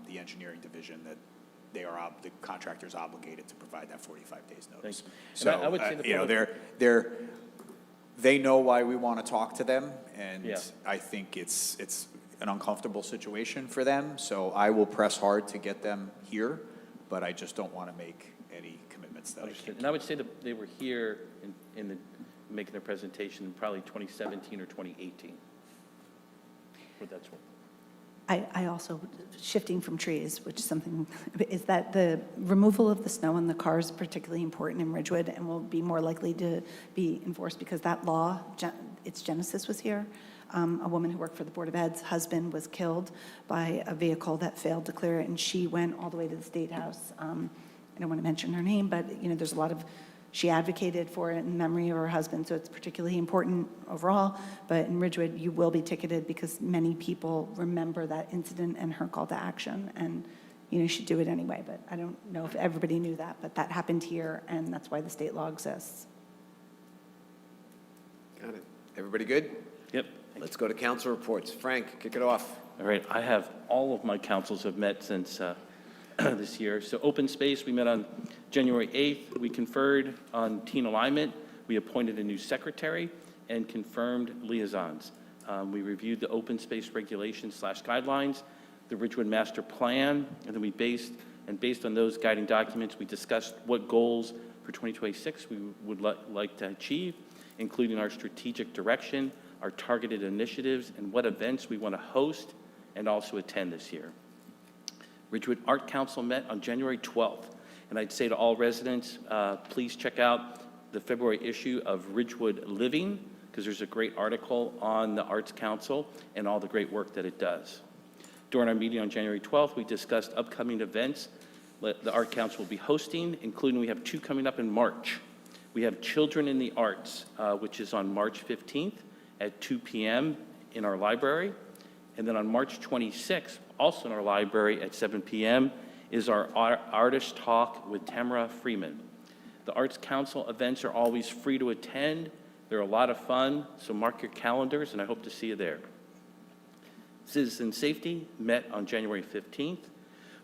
the engineering division that the contractor's obligated to provide that 45 days notice. So, I would say they know why we want to talk to them, and Yeah. I think it's an uncomfortable situation for them. So I will press hard to get them here, but I just don't want to make any commitments that I can't. And I would say that they were here making their presentation in probably 2017 or 2018. But that's what. I also, shifting from trees, which is something, is that the removal of the snow in the car is particularly important in Ridgewood and will be more likely to be enforced because that law, its genesis was here. A woman who worked for the Board of Ed's husband was killed by a vehicle that failed to clear it, and she went all the way to the State House. I don't want to mention her name, but there's a lot of, she advocated for it in memory of her husband, so it's particularly important overall. But in Ridgewood, you will be ticketed because many people remember that incident and her call to action, and you should do it anyway. But I don't know if everybody knew that, but that happened here, and that's why the state law exists. Got it. Everybody good? Yep. Let's go to council reports. Frank, kick it off. All right, I have, all of my councils have met since this year. So open space, we met on January 8th. We conferred on teen alignment. We appointed a new secretary and confirmed liaisons. We reviewed the open space regulations / guidelines, the Ridgewood master plan, and then based on those guiding documents, we discussed what goals for 2026 we would like to achieve, including our strategic direction, our targeted initiatives, and what events we want to host and also attend this year. Ridgewood Art Council met on January 12th, and I'd say to all residents, please check out the February issue of Ridgewood Living, because there's a great article on the Arts Council and all the great work that it does. During our meeting on January 12th, we discussed upcoming events the Art Council will be hosting, including we have 2 coming up in March. We have Children in the Arts, which is on March 15th at 2 p.m. in our library. And then on March 26th, also in our library at 7 p.m., is our Artist Talk with Tamara Freeman. The Arts Council events are always free to attend. They're a lot of fun, so mark your calendars, and I hope to see you there. Citizen Safety met on January 15th.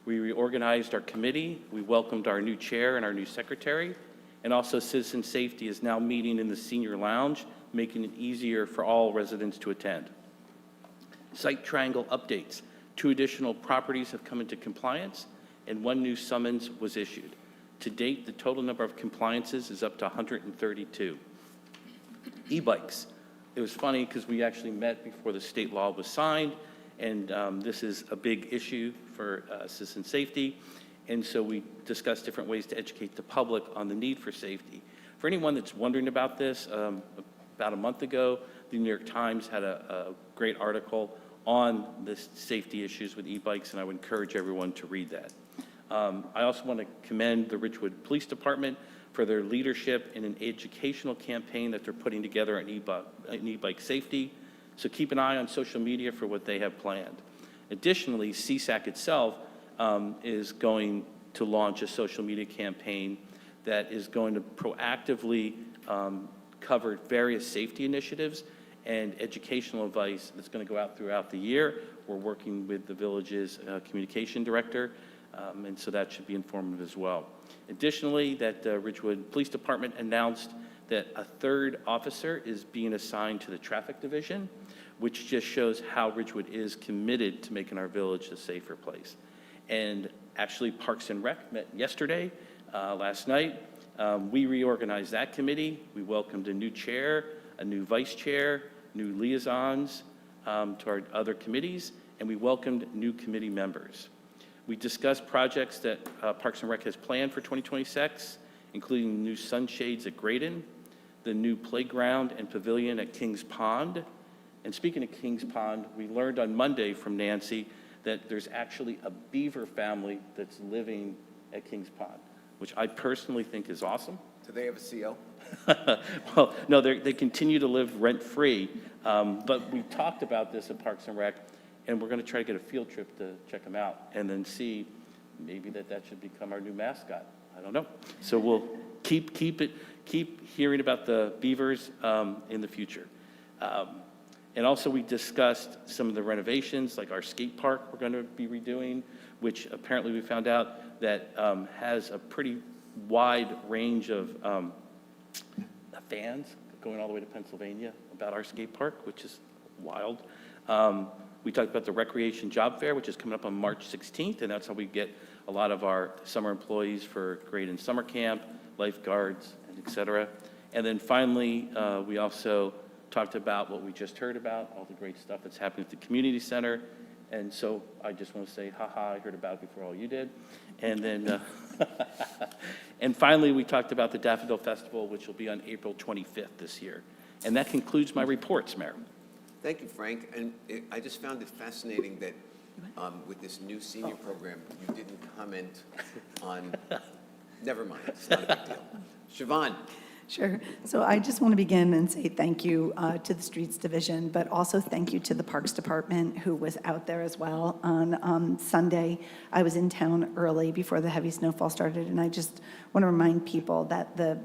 We reorganized our committee. We welcomed our new chair and our new secretary. And also Citizen Safety is now meeting in the senior lounge, making it easier for all residents to attend. Site triangle updates. 2 additional properties have come into compliance, and 1 new summons was issued. To date, the total number of compliances is up to 132. E-bikes. It was funny because we actually met before the state law was signed, and this is a big issue for citizen safety. And so we discussed different ways to educate the public on the need for safety. For anyone that's wondering about this, about a month ago, the New York Times had a great article on the safety issues with e-bikes, and I would encourage everyone to read that. I also want to commend the Ridgewood Police Department for their leadership in an educational campaign that they're putting together on e-bike safety. So keep an eye on social media for what they have planned. Additionally, CSAC itself is going to launch a social media campaign that is going to proactively cover various safety initiatives and educational advice that's going to go out throughout the year. We're working with the village's communication director, and so that should be informative as well. Additionally, that Ridgewood Police Department announced that a 3rd officer is being assigned to the traffic division, which just shows how Ridgewood is committed to making our village a safer place. And actually, Parks and Rec met yesterday, last night. We reorganized that committee. We welcomed a new chair, a new vice chair, new liaisons to our other committees, and we welcomed new committee members. We discussed projects that Parks and Rec has planned for 2026, including new sunshades at Graydon, the new playground and pavilion at Kings Pond. And speaking of Kings Pond, we learned on Monday from Nancy that there's actually a beaver family that's living at Kings Pond, which I personally think is awesome. Do they have a CO? Well, no, they continue to live rent-free, but we talked about this at Parks and Rec, and we're going to try to get a field trip to check them out and then see maybe that should become our new mascot. I don't know. So we'll keep hearing about the beavers in the future. And also we discussed some of the renovations, like our skate park we're going to be redoing, which apparently we found out that has a pretty wide range of fans going all the way to Pennsylvania about our skate park, which is wild. We talked about the Recreation Job Fair, which is coming up on March 16th, and that's how we get a lot of our summer employees for Graydon Summer Camp, lifeguards, and et cetera. And then finally, we also talked about what we just heard about, all the great stuff that's happening at the community center. And so I just want to say, haha, I heard about it before all you did. And then, and finally, we talked about the Daffodil Festival, which will be on April 25th this year. And that concludes my reports, Mayor. Thank you, Frank. And I just found it fascinating that with this new senior program, you didn't comment on, never mind, it's not a big deal. Siobhan. Sure. So I just want to begin and say thank you to the Streets Division, but also thank you to the Parks Department, who was out there as well on Sunday. I was in town early before the heavy snowfall started, and I just want to remind people that the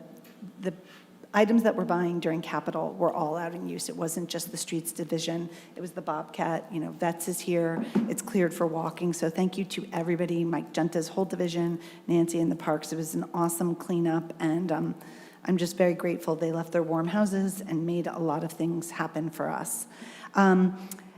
items that we're buying during capital were all out in use. It wasn't just the streets division, it was the Bobcat, Vets is here, it's cleared for walking. So thank you to everybody, Mike Junta's whole division, Nancy in the parks. It was an awesome cleanup, and I'm just very grateful they left their warm houses and made a lot of things happen for us.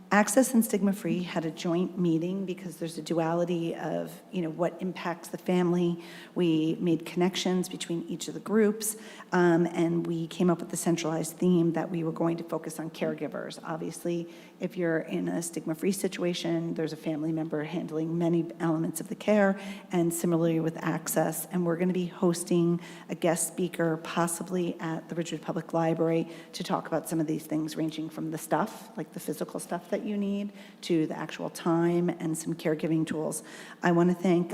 Access and Stigma Free had a joint meeting because there's a duality of, what impacts the family. We made connections between each of the groups, and we came up with the centralized theme that we were going to focus on caregivers. Obviously, if you're in a stigma-free situation, there's a family member handling many elements of the care, and similarly with access. And we're going to be hosting a guest speaker, possibly at the Ridgewood Public Library, to talk about some of these things, ranging from the stuff, like the physical stuff that you need, to the actual time and some caregiving tools. I want to thank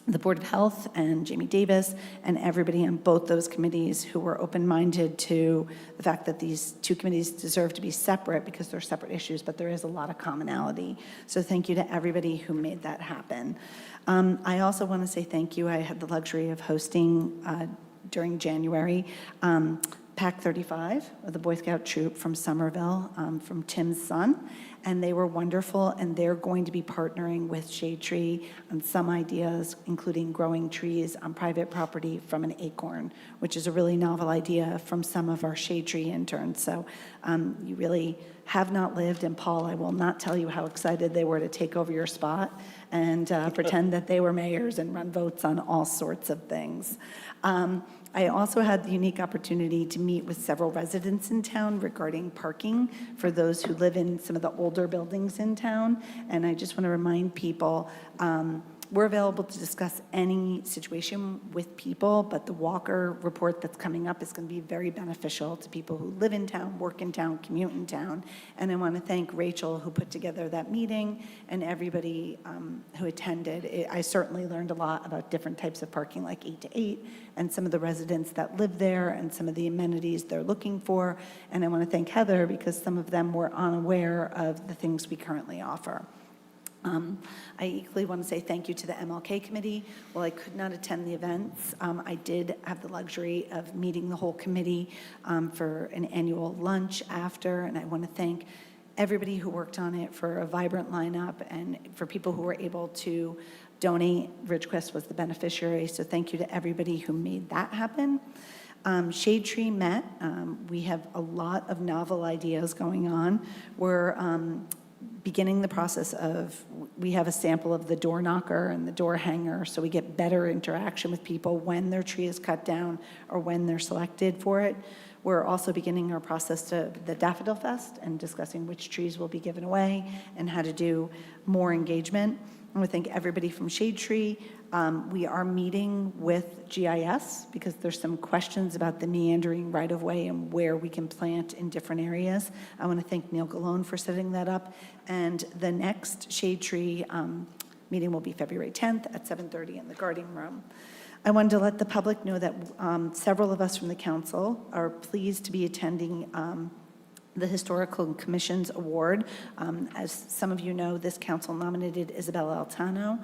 the Board of Health and Jamie Davis and everybody on both those committees who were open-minded to the fact that these two committees deserve to be separate because they're separate issues, but there is a lot of commonality. So thank you to everybody who made that happen. I also want to say thank you. I had the luxury of hosting during January PAC 35, the Boy Scout troop from Somerville, from Tim's son, and they were wonderful, and they're going to be partnering with Shade Tree on some ideas, including growing trees on private property from an acorn, which is a really novel idea from some of our Shade Tree interns. So you really have not lived, and Paul, I will not tell you how excited they were to take over your spot and pretend that they were mayors and run votes on all sorts of things. I also had the unique opportunity to meet with several residents in town regarding parking for those who live in some of the older buildings in town. And I just want to remind people, we're available to discuss any situation with people, but the Walker report that's coming up is going to be very beneficial to people who live in town, work in town, commute in town. And I want to thank Rachel, who put together that meeting, and everybody who attended. I certainly learned a lot about different types of parking, like 8 to 8, and some of the residents that live there and some of the amenities they're looking for. And I want to thank Heather, because some of them were unaware of the things we currently offer. I equally want to say thank you to the MLK committee. While I could not attend the events, I did have the luxury of meeting the whole committee for an annual lunch after, and I want to thank everybody who worked on it for a vibrant lineup and for people who were able to donate. Ridgequest was the beneficiary, so thank you to everybody who made that happen. Shade Tree met. We have a lot of novel ideas going on. We're beginning the process of, we have a sample of the door knocker and the door hanger, so we get better interaction with people when their tree is cut down or when they're selected for it. We're also beginning our process to the Daffodil Fest and discussing which trees will be given away and how to do more engagement. I want to thank everybody from Shade Tree. We are meeting with GIS because there's some questions about the meandering right-of-way and where we can plant in different areas. I want to thank Neil Gallone for setting that up. And the next Shade Tree meeting will be February 10th at 7:30 in the Garden Room. I wanted to let the public know that several of us from the council are pleased to be attending the Historical Commission's Award. As some of you know, this council nominated Isabella Altano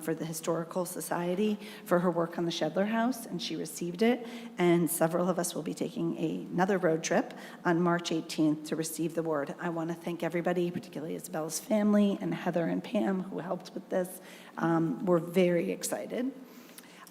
for the Historical Society for her work on the Shedler House, and she received it. And several of us will be taking another road trip on March 18th to receive the award. I want to thank everybody, particularly Isabella's family and Heather and Pam, who helped with this. We're very excited.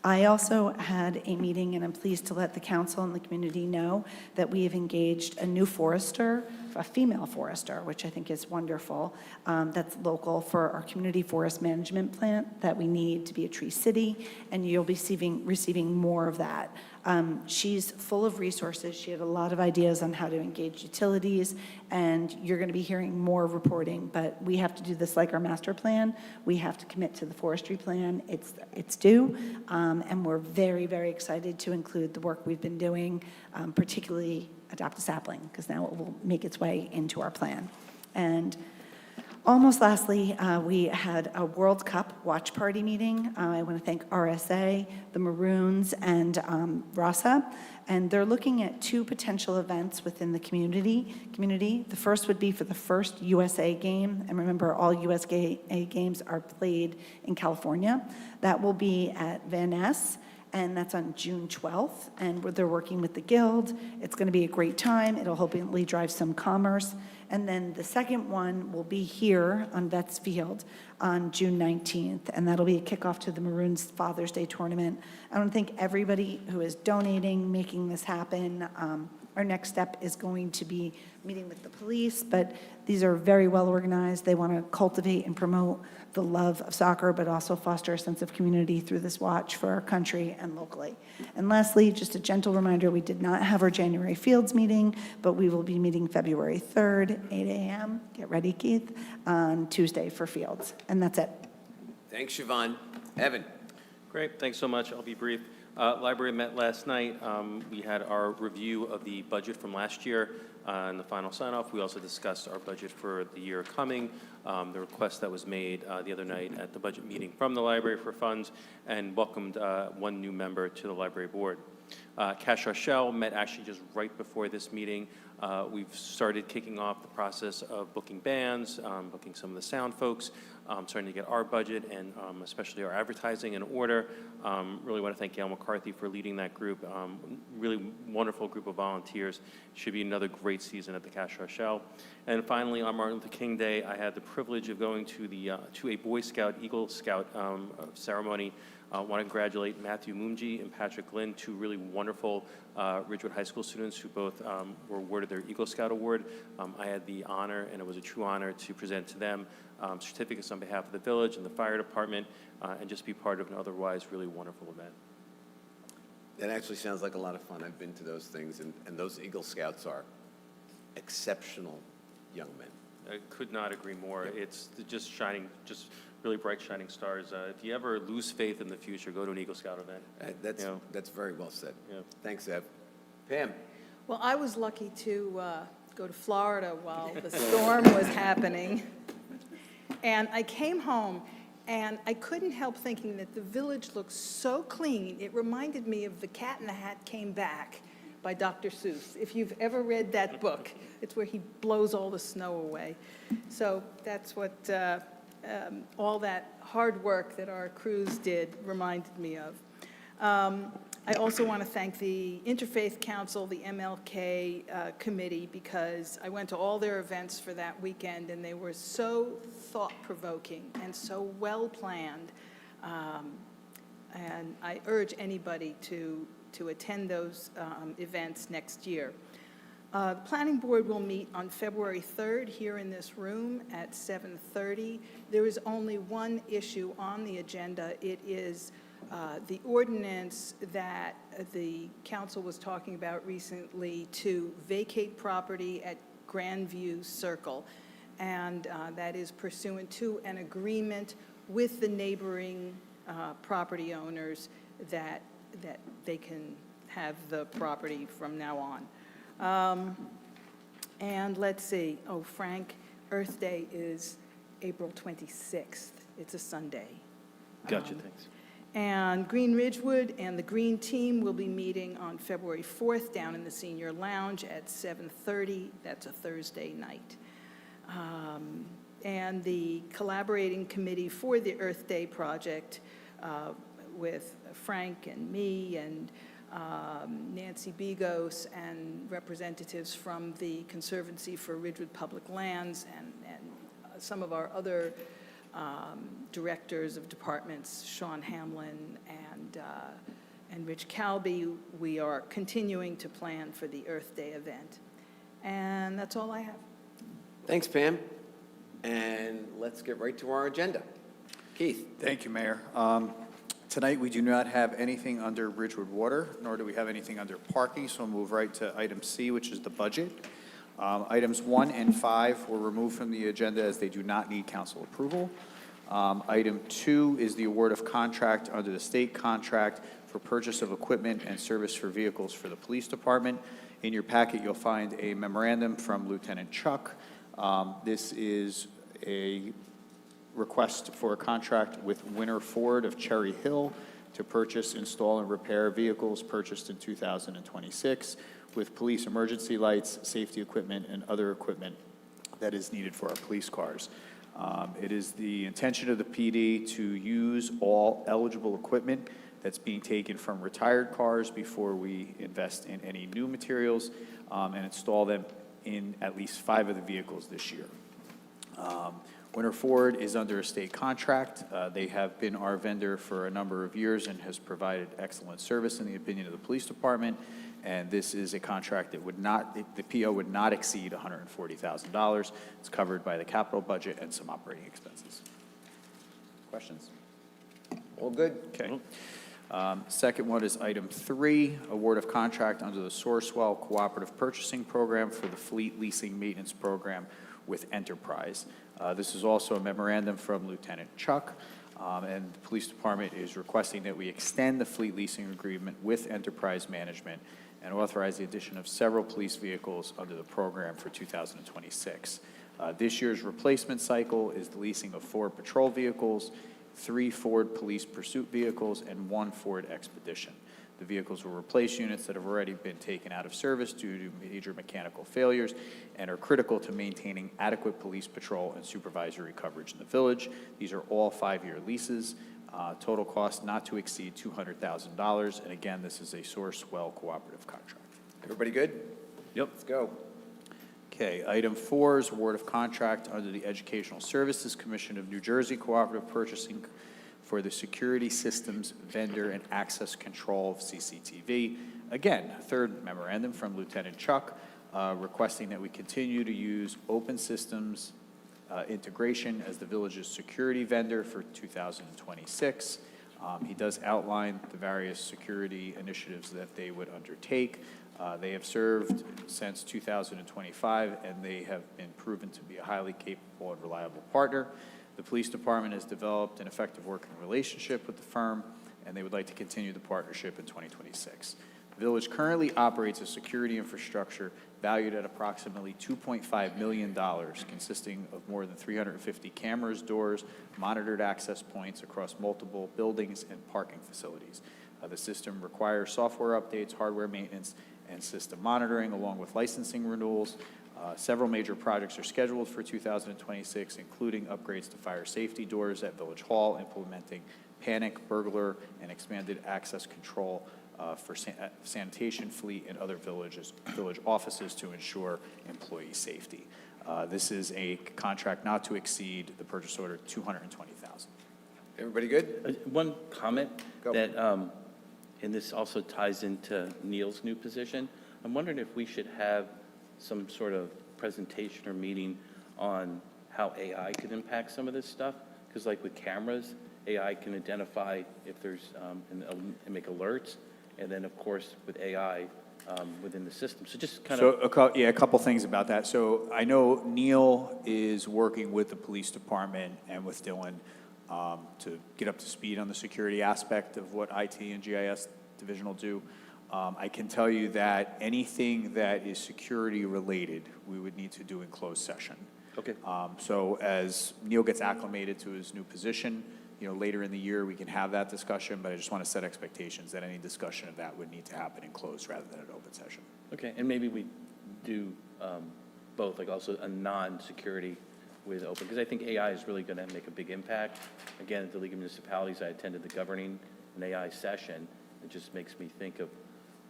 I also had a meeting, and I'm pleased to let the council and the community know that we have engaged a new forester, a female forester, which I think is wonderful, that's local for our community forest management plant that we need to be a tree city, and you'll be receiving more of that. She's full of resources. She had a lot of ideas on how to engage utilities, and you're going to be hearing more reporting, but we have to do this like our master plan. We have to commit to the forestry plan. It's due, and we're very, very excited to include the work we've been doing, particularly Adopt a Sapling, because now it will make its way into our plan. And almost lastly, we had a World Cup watch party meeting. I want to thank RSA, the Maroons, and RASA. And they're looking at two potential events within the community. The first would be for the first USA game. And remember, all USA games are played in California. That will be at Van Ness and that's on June 12th, and they're working with the Guild. It's going to be a great time. It'll hopefully drive some commerce. And then the second one will be here on Vets Field on June 19th, and that'll be a kickoff to the Maroons Father's Day Tournament. I want to thank everybody who is donating, making this happen. Our next step is going to be meeting with the police, but these are very well organized. They want to cultivate and promote the love of soccer, but also foster a sense of community through this watch for our country and locally. And lastly, just a gentle reminder, we did not have our January Fields meeting, but we will be meeting February 3rd, 8 a.m. Get ready, Keith, on Tuesday for Fields. And that's it. Thanks, Siobhan. Evan? Great, thanks so much. I'll be brief. Library met last night. We had our review of the budget from last year and the final sign-off. We also discussed our budget for the year coming, the request that was made the other night at the budget meeting from the library for funds, and welcomed one new member to the library board. Cash Rochelle met actually just right before this meeting. We've started kicking off the process of booking bands, booking some of the sound folks, starting to get our budget and especially our advertising in order. Really want to thank Gail McCarthy for leading that group. Really wonderful group of volunteers. Should be another great season at the Cash Rochelle. And finally, on Martin Luther King Day, I had the privilege of going to a Boy Scout, Eagle Scout ceremony. I want to congratulate Matthew Moonji and Patrick Lynn, two really wonderful Ridgewood High School students who both were awarded their Eagle Scout Award. I had the honor, and it was a true honor, to present to them certificates on behalf of the village and the fire department, and just be part of an otherwise really wonderful event. That actually sounds like a lot of fun. I've been to those things, and those Eagle Scouts are exceptional young men. I could not agree more. It's just shining, just really bright shining stars. If you ever lose faith in the future, go to an Eagle Scout event. That's very well said. Yeah. Thanks, Ev. Pam? Well, I was lucky to go to Florida while the storm was happening. And I came home, and I couldn't help thinking that the village looks so clean. It reminded me of The Cat in the Hat Came Back by Dr. Seuss. If you've ever read that book, it's where he blows all the snow away. So that's what all that hard work that our crews did reminded me of. I also want to thank the Interfaith Council, the MLK committee, because I went to all their events for that weekend, and they were so thought-provoking and so well-planned. And I urge anybody to attend those events next year. The Planning Board will meet on February 3rd here in this room at 7:30. There is only one issue on the agenda. It is the ordinance that the council was talking about recently to vacate property at Grandview Circle. And that is pursuant to an agreement with the neighboring property owners that they can have the property from now on. And let's see, Frank, Earth Day is April 26th. It's a Sunday. Gotcha, thanks. And Green Ridgewood and the Green Team will be meeting on February 4th down in the Senior Lounge at 7:30. That's a Thursday night. And the collaborating committee for the Earth Day project with Frank and me and Nancy Bigos and representatives from the Conservancy for Ridgewood Public Lands and some of our other directors of departments, Sean Hamlin and Rich Calby. We are continuing to plan for the Earth Day event. And that's all I have. Thanks, Pam. And let's get right to our agenda. Keith? Thank you, Mayor. Tonight, we do not have anything under Ridgewood Water, nor do we have anything under parking, so we'll move right to item C, which is the budget. Items 1 and 5 were removed from the agenda as they do not need council approval. Item 2 is the award of contract under the state contract for purchase of equipment and service for vehicles for the police department. In your packet, you'll find a memorandum from Lieutenant Chuck. This is a request for a contract with Winter Ford of Cherry Hill to purchase, install, and repair vehicles purchased in 2026 with police emergency lights, safety equipment, and other equipment that is needed for our police cars. It is the intention of the PD to use all eligible equipment that's being taken from retired cars before we invest in any new materials, and install them in at least 5 of the vehicles this year. Winter Ford is under a state contract. They have been our vendor for a number of years and has provided excellent service in the opinion of the police department. And this is a contract that would not, the PO would not exceed $140,000. It's covered by the capital budget and some operating expenses. Questions? All good? Okay. Second one is item 3, award of contract under the Sourcewell Cooperative Purchasing Program for the Fleet Leasing Maintenance Program with Enterprise. This is also a memorandum from Lieutenant Chuck, and the police department is requesting that we extend the fleet leasing agreement with Enterprise Management and authorize the addition of several police vehicles under the program for 2026. This year's replacement cycle is the leasing of 4 patrol vehicles, 3 Ford police pursuit vehicles, and 1 Ford Expedition. The vehicles will replace units that have already been taken out of service due to major mechanical failures and are critical to maintaining adequate police patrol and supervisory coverage in the village. These are all 5-year leases. Total cost not to exceed $200,000. And again, this is a Sourcewell cooperative contract. Everybody good? Yep. Let's go. Okay, item 4 is award of contract under the Educational Services Commission of New Jersey Cooperative Purchasing for the Security Systems Vendor and Access Control of CCTV. Again, a third memorandum from Lieutenant Chuck requesting that we continue to use Open Systems Integration as the village's security vendor for 2026. He does outline the various security initiatives that they would undertake. They have served since 2025, and they have been proven to be a highly capable and reliable partner. The police department has developed an effective working relationship with the firm, and they would like to continue the partnership in 2026. The village currently operates a security infrastructure valued at approximately $2.5 million, consisting of more than 350 cameras, doors, monitored access points across multiple buildings and parking facilities. The system requires software updates, hardware maintenance, and system monitoring, along with licensing renewals. Several major projects are scheduled for 2026, including upgrades to fire safety doors at Village Hall, implementing panic, burglar, and expanded access control for sanitation fleet and other village offices to ensure employee safety. This is a contract not to exceed the purchase order $220,000. Everybody good? One comment Go. that, and this also ties into Neil's new position. I'm wondering if we should have some sort of presentation or meeting on how AI could impact some of this stuff. Because like with cameras, AI can identify if there's, and make alerts. And then, of course, with AI within the system. So just kind of. So, a couple things about that. So I know Neil is working with the police department and with Dylan to get up to speed on the security aspect of what IT and GIS division will do. I can tell you that anything that is security related, we would need to do in closed session. Okay. So as Neil gets acclimated to his new position, later in the year, we can have that discussion, but I just want to set expectations that any discussion of that would need to happen in closed rather than an open session. Okay, and maybe we do both, like also a non-security with open, because I think AI is really going to make a big impact. Again, at the League of Municipalities, I attended the Governing an AI session. It just makes me think of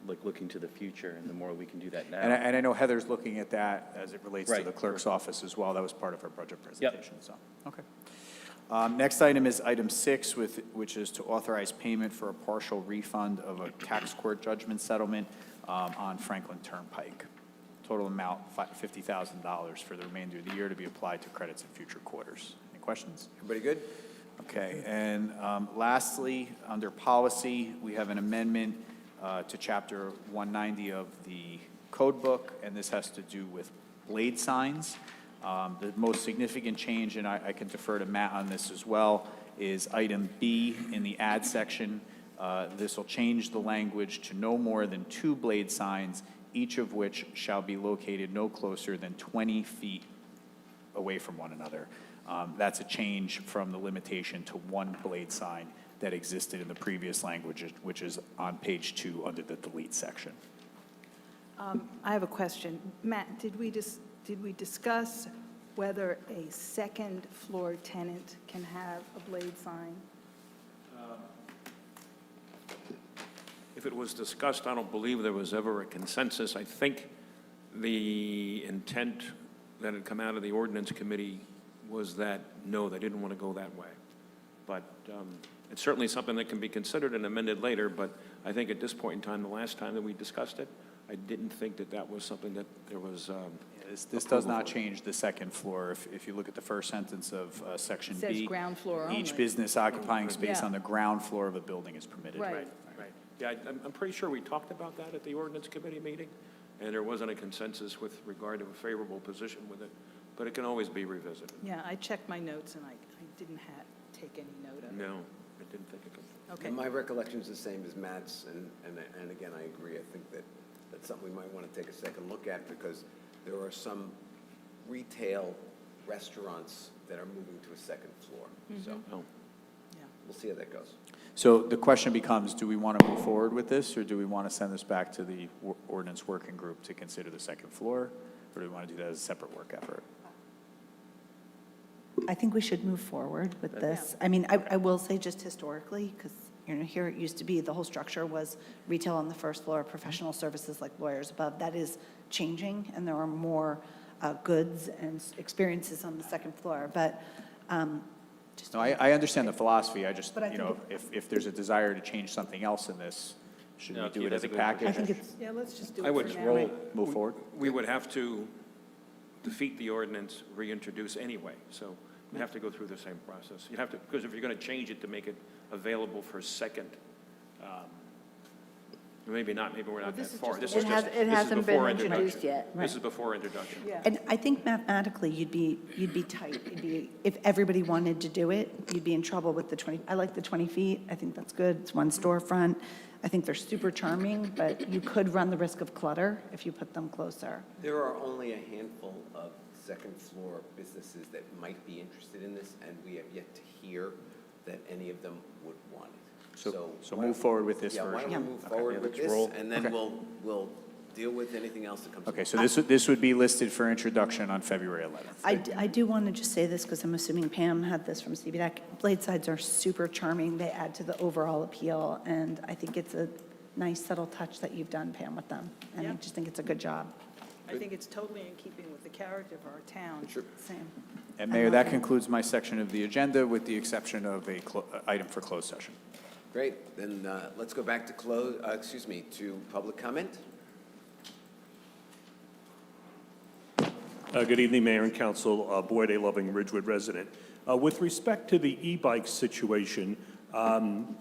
like looking to the future, and the more we can do that now. And I know Heather's looking at that as it relates to Right. the clerk's office as well. That was part of her budget presentation. Yep. So, okay. Next item is item 6, which is to authorize payment for a partial refund of a tax court judgment settlement on Franklin Turnpike. Total amount $50,000 for the remainder of the year to be applied to credits in future quarters. Any questions? Everybody good? Okay, and lastly, under policy, we have an amendment to Chapter 190 of the code book, and this has to do with blade signs. The most significant change, and I can defer to Matt on this as well, is item B in the add section. This will change the language to no more than 2 blade signs, each of which shall be located no closer than 20 feet away from one another. That's a change from the limitation to 1 blade sign that existed in the previous language, which is on page 2 under the delete section. I have a question. Matt, did we discuss whether a second floor tenant can have a blade sign? if it was discussed, I don't believe there was ever a consensus. I think the intent that had come out of the ordinance committee was that, no, they didn't want to go that way. But it's certainly something that can be considered and amended later, but I think at this point in time, the last time that we discussed it, I didn't think that that was something that there was This does not change the second floor. If you look at the first sentence of section It says B, ground floor only. each business occupying space Yeah. on the ground floor of a building is permitted. Right. Right. Yeah, I'm pretty sure we talked about that at the ordinance committee meeting, and there wasn't a consensus with regard to a favorable position with it, but it can always be revisited. Yeah, I checked my notes and I didn't take any note of it. No, I didn't think it could. Okay. And my recollection is the same as Matt's, and again, I agree. I think that that's something we might want to take a second look at, because there are some retail restaurants that are moving to a second floor. So we'll see how that goes. So the question becomes, do we want to move forward with this, or do we want to send this back to the ordinance working group to consider the second floor, or do we want to do that as a separate work effort? I think we should move forward with this. I mean, I will say just historically, because, you know, here it used to be the whole structure was retail on the first floor, professional services like lawyers above. That is changing, and there are more goods and experiences on the second floor. But No, I understand the philosophy. I just, But I you know, think if there's a desire to change something else in this, should No, we do Keith, it I as a think we- package? I think it's, Yeah, let's just do it I would for now. roll. Move forward? We would have to defeat the ordinance, reintroduce anyway, so we have to go through the same process. You have to, because if you're going to change it to make it available for second, maybe not, maybe we're not that far. This is just, It this is hasn't been before introduced introduction. yet. This is before introduction. Yeah. and I think mathematically, you'd be tight. If everybody wanted to do it, you'd be in trouble with the 20, I like the 20 feet. I think that's good. It's one storefront. I think they're super charming, but you could run the risk of clutter if you put them closer. There are only a handful of second floor businesses that might be interested in this, and we have yet to hear that any of them would want it. So move forward with this Yeah, why version. don't we move Okay. forward Yeah, with let's this, roll. and then Okay. we'll deal with anything else that comes Okay, along. so this would be listed for introduction on February 11th. I do want to just say this because I'm assuming Pam had this from CBDAC. Blade sides are super charming. They add to the overall appeal, and I think it's a nice subtle touch that you've done, Pam, with them. And I Yeah. just think it's a good job. I think it's totally in keeping with the character of our town. Sure. Same. And Mayor, that concludes my section of the agenda, with the exception of a item for closed session. Great, then let's go back to to public comment. Good evening, Mayor and Council. Boyd A. Loving, Ridgewood resident. With respect to the e-bike situation, I'm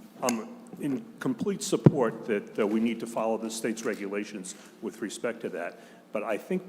in complete support that we need to follow the state's regulations with respect to that. But I think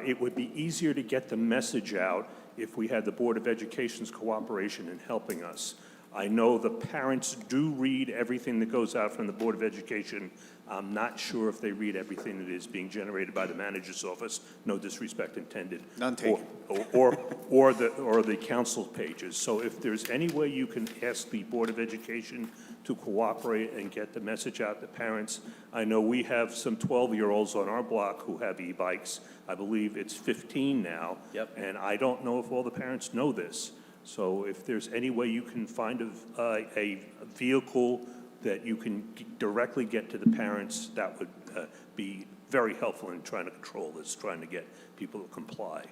it would be easier to get the message out if we had the Board of Education's cooperation in helping us. I know the parents do read everything that goes out from the Board of Education. I'm not sure if they read everything that is being generated by the manager's office, no disrespect intended. None taken. Or the council pages. So if there's any way you can ask the Board of Education to cooperate and get the message out to parents. I know we have some 12-year-olds on our block who have e-bikes. I believe it's 15 now. Yep. And I don't know if all the parents know this. So if there's any way you can find a vehicle that you can directly get to the parents, that would be very helpful in trying to control this, trying to get people to comply.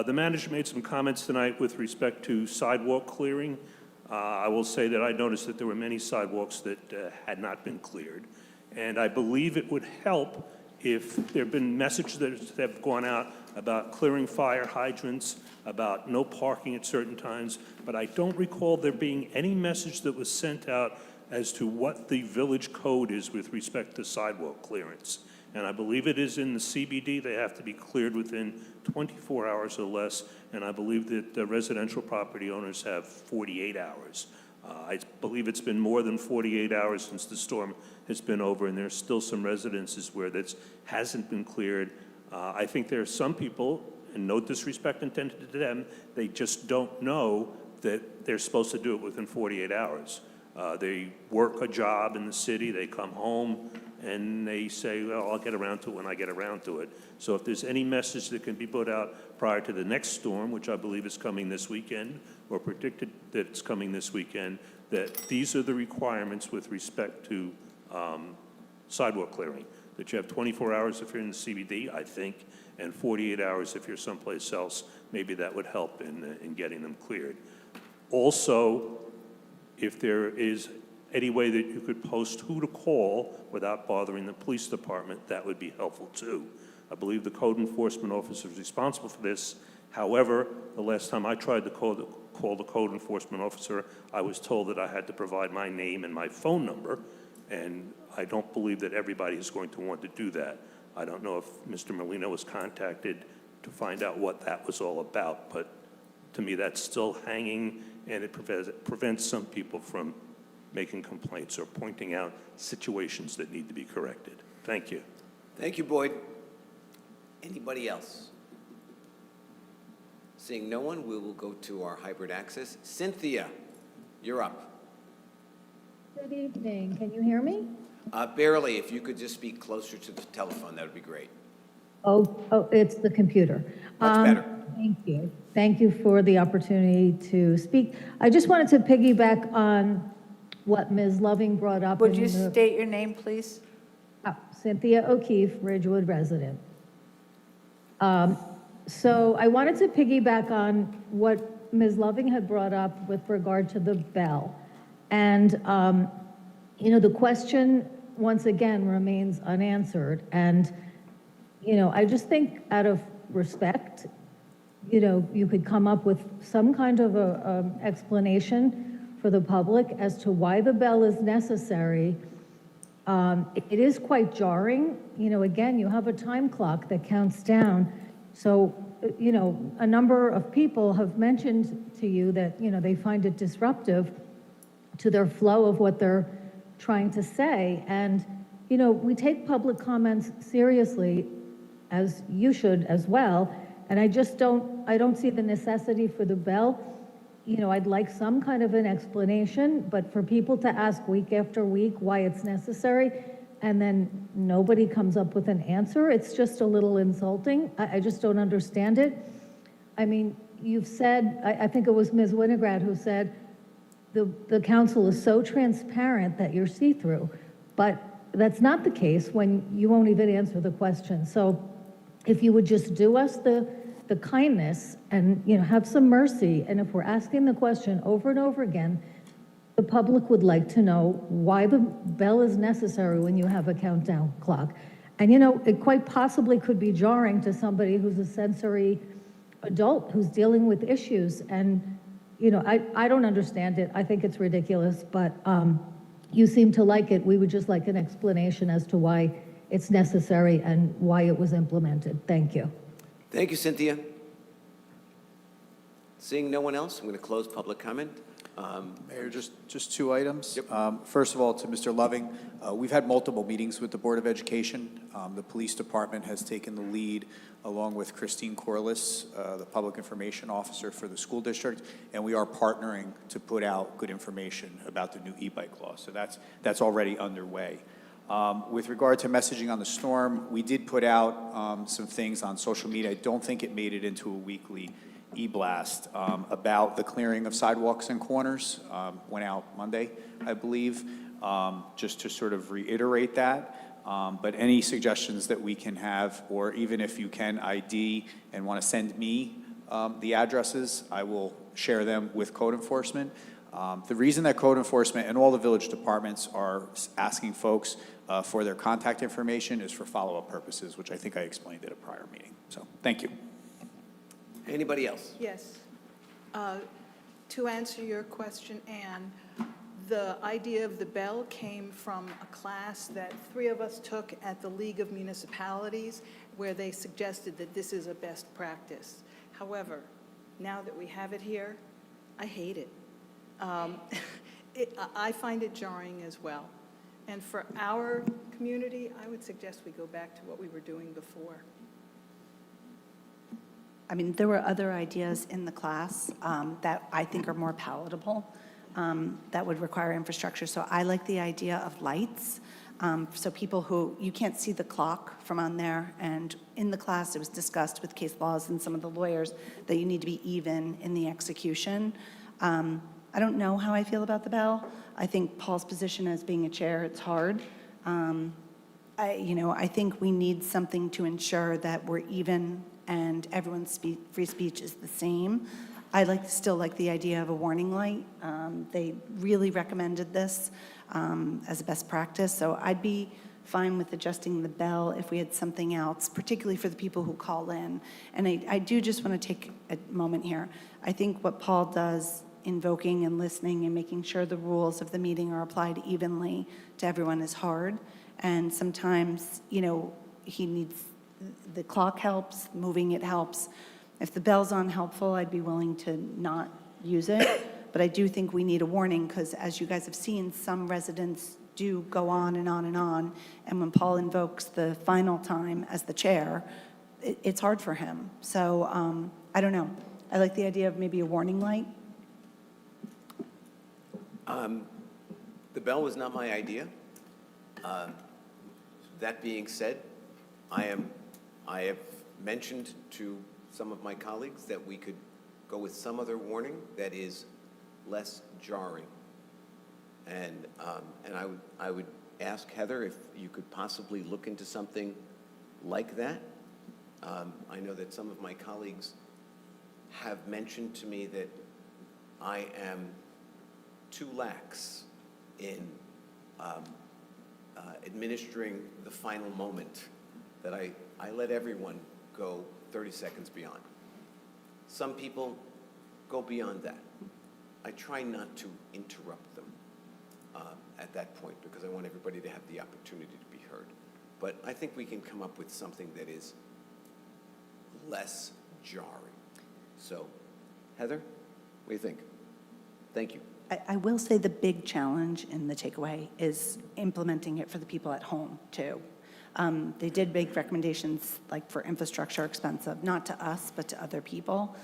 The manager made some comments tonight with respect to sidewalk clearing. I will say that I noticed that there were many sidewalks that had not been cleared. And I believe it would help if there have been messages that have gone out about clearing fire hydrants, about no parking at certain times, but I don't recall there being any message that was sent out as to what the village code is with respect to sidewalk clearance. And I believe it is in the CBD, they have to be cleared within 24 hours or less, and I believe that the residential property owners have 48 hours. I believe it's been more than 48 hours since the storm has been over, and there's still some residences where that hasn't been cleared. I think there are some people, and no disrespect intended to them, they just don't know that they're supposed to do it within 48 hours. They work a job in the city, they come home, and they say, well, I'll get around to it when I get around to it. So if there's any message that can be put out prior to the next storm, which I believe is coming this weekend, or predicted that it's coming this weekend, that these are the requirements with respect to sidewalk clearing, that you have 24 hours if you're in the CBD, I think, and 48 hours if you're someplace else. Maybe that would help in getting them cleared. Also, if there is any way that you could post who to call without bothering the police department, that would be helpful too. I believe the code enforcement officer is responsible for this. However, the last time I tried to call the code enforcement officer, I was told that I had to provide my name and my phone number, and I don't believe that everybody is going to want to do that. I don't know if Mr. Molina was contacted to find out what that was all about, but to me that's still hanging, and it prevents some people from making complaints or pointing out situations that need to be corrected. Thank you. Thank you, Boyd. Anybody else? Seeing no one, we will go to our hybrid access. Cynthia, you're up. Good evening. Can you hear me? Barely. If you could just speak closer to the telephone, that would be great. Oh, it's the computer. Much better. Thank you. Thank you for the opportunity to speak. I just wanted to piggyback on what Ms. Loving brought up. Would you state your name, please? Cynthia O'Keefe, Ridgewood resident. So I wanted to piggyback on what Ms. Loving had brought up with regard to the bell. And, the question, once again, remains unanswered. And, I just think out of respect, you could come up with some kind of a explanation for the public as to why the bell is necessary. It is quite jarring. Again, you have a time clock that counts down. So, a number of people have mentioned to you that, they find it disruptive to their flow of what they're trying to say. And, we take public comments seriously, as you should as well. And I don't see the necessity for the bell. I'd like some kind of an explanation, but for people to ask week after week why it's necessary, and then nobody comes up with an answer, it's just a little insulting. I just don't understand it. I mean, you've said, I think it was Ms. Winograd who said, the council is so transparent that you're see-through, but that's not the case when you won't even answer the question. So if you would just do us the kindness and, have some mercy, and if we're asking the question over and over again, the public would like to know why the bell is necessary when you have a countdown clock. And, it quite possibly could be jarring to somebody who's a sensory adult who's dealing with issues. And, I don't understand it. I think it's ridiculous, but you seem to like it. We would just like an explanation as to why it's necessary and why it was implemented. Thank you. Thank you, Cynthia. Seeing no one else, I'm going to close public comment. Mayor, just two items. First of all, to Mr. Loving, we've had multiple meetings with the Board of Education. The police department has taken the lead, along with Christine Corliss, the public information officer for the school district, and we are partnering to put out good information about the new e-bike law. So that's already underway. With regard to messaging on the storm, we did put out some things on social media. I don't think it made it into a weekly e-blast about the clearing of sidewalks and corners. Went out Monday, I believe, just to sort of reiterate that. But any suggestions that we can have, or even if you can ID and want to send me the addresses, I will share them with code enforcement. The reason that code enforcement and all the village departments are asking folks for their contact information is for follow-up purposes, which I think I explained at a prior meeting. So, thank you. Anybody else? Yes. To answer your question, Anne, the idea of the bell came from a class that 3 of us took at the League of Municipalities, where they suggested that this is a best practice. However, now that we have it here, I hate it. I find it jarring as well. And for our community, I would suggest we go back to what we were doing before. I mean, there were other ideas in the class that I think are more palatable, that would require infrastructure. So I like the idea of lights. So people who, you can't see the clock from on there. And in the class, it was discussed with case laws and some of the lawyers that you need to be even in the execution. I don't know how I feel about the bell. I think Paul's position as being a chair, it's hard. I think we need something to ensure that we're even and everyone's free speech is the same. I still like the idea of a warning light. They really recommended this as a best practice, so I'd be fine with adjusting the bell if we had something else, particularly for the people who call in. And I do just want to take a moment here. I think what Paul does, invoking and listening and making sure the rules of the meeting are applied evenly to everyone, is hard. And sometimes, he needs, the clock helps, moving it helps. If the bell's unhelpful, I'd be willing to not use it. But I do think we need a warning, because as you guys have seen, some residents do go on and on and on. And when Paul invokes the final time as the chair, it's hard for him. So I don't know. I like the idea of maybe a warning light. The bell was not my idea. That being said, I have mentioned to some of my colleagues that we could go with some other warning that is less jarring. And I would ask Heather if you could possibly look into something like that. I know that some of my colleagues have mentioned to me that I am too lax in administering the final moment, that I let everyone go 30 seconds beyond. Some people go beyond that. I try not to interrupt them at that point, because I want everybody to have the opportunity to be heard. But I think we can come up with something that is less jarring. So, Heather, what do you think? Thank you. I will say the big challenge in the takeaway is implementing it for the people at home, too. They did make recommendations, like for infrastructure expensive, not to us, but to other people.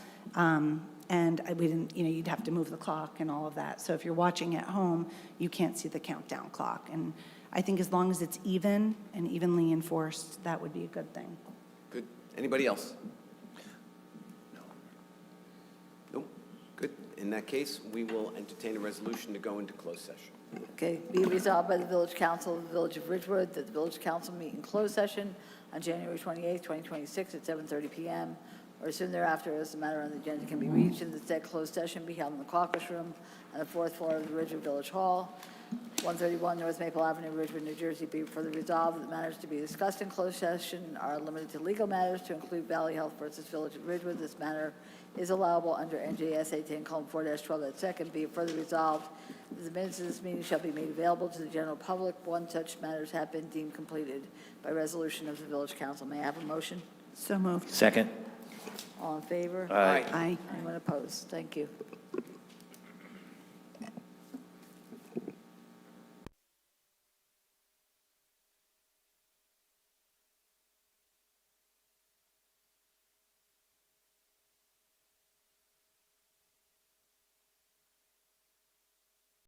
And we didn't, you'd have to move the clock and all of that. So if you're watching at home, you can't see the countdown clock. And I think as long as it's even and evenly enforced, that would be a good thing. Good. Anybody else? No. Nope. Good. In that case, we will entertain a resolution to go into closed session. Okay, be resolved by the Village Council of the Village of Ridgewood that the Village Council meet in closed session on January 28th, 2026 at 7:30 p.m. or soon thereafter, as the matter on the agenda can be reached, and the said closed session be held in the caucus room on the 4th floor of the Ridgewood Village Hall, 131 North Maple Avenue, Ridgewood, New Jersey. Be further resolved that the matters to be discussed in closed session are limited to legal matters to include Valley Health versus Village of Ridgewood. This matter is allowable under NJSA 10:4-12 at second. Be it further resolved that the minutes of this meeting shall be made available to the general public once such matters have been deemed completed by resolution of the Village Council. May I have a motion? So moved. Second. All in favor? Aye. Aye. Anyone opposed? Thank you.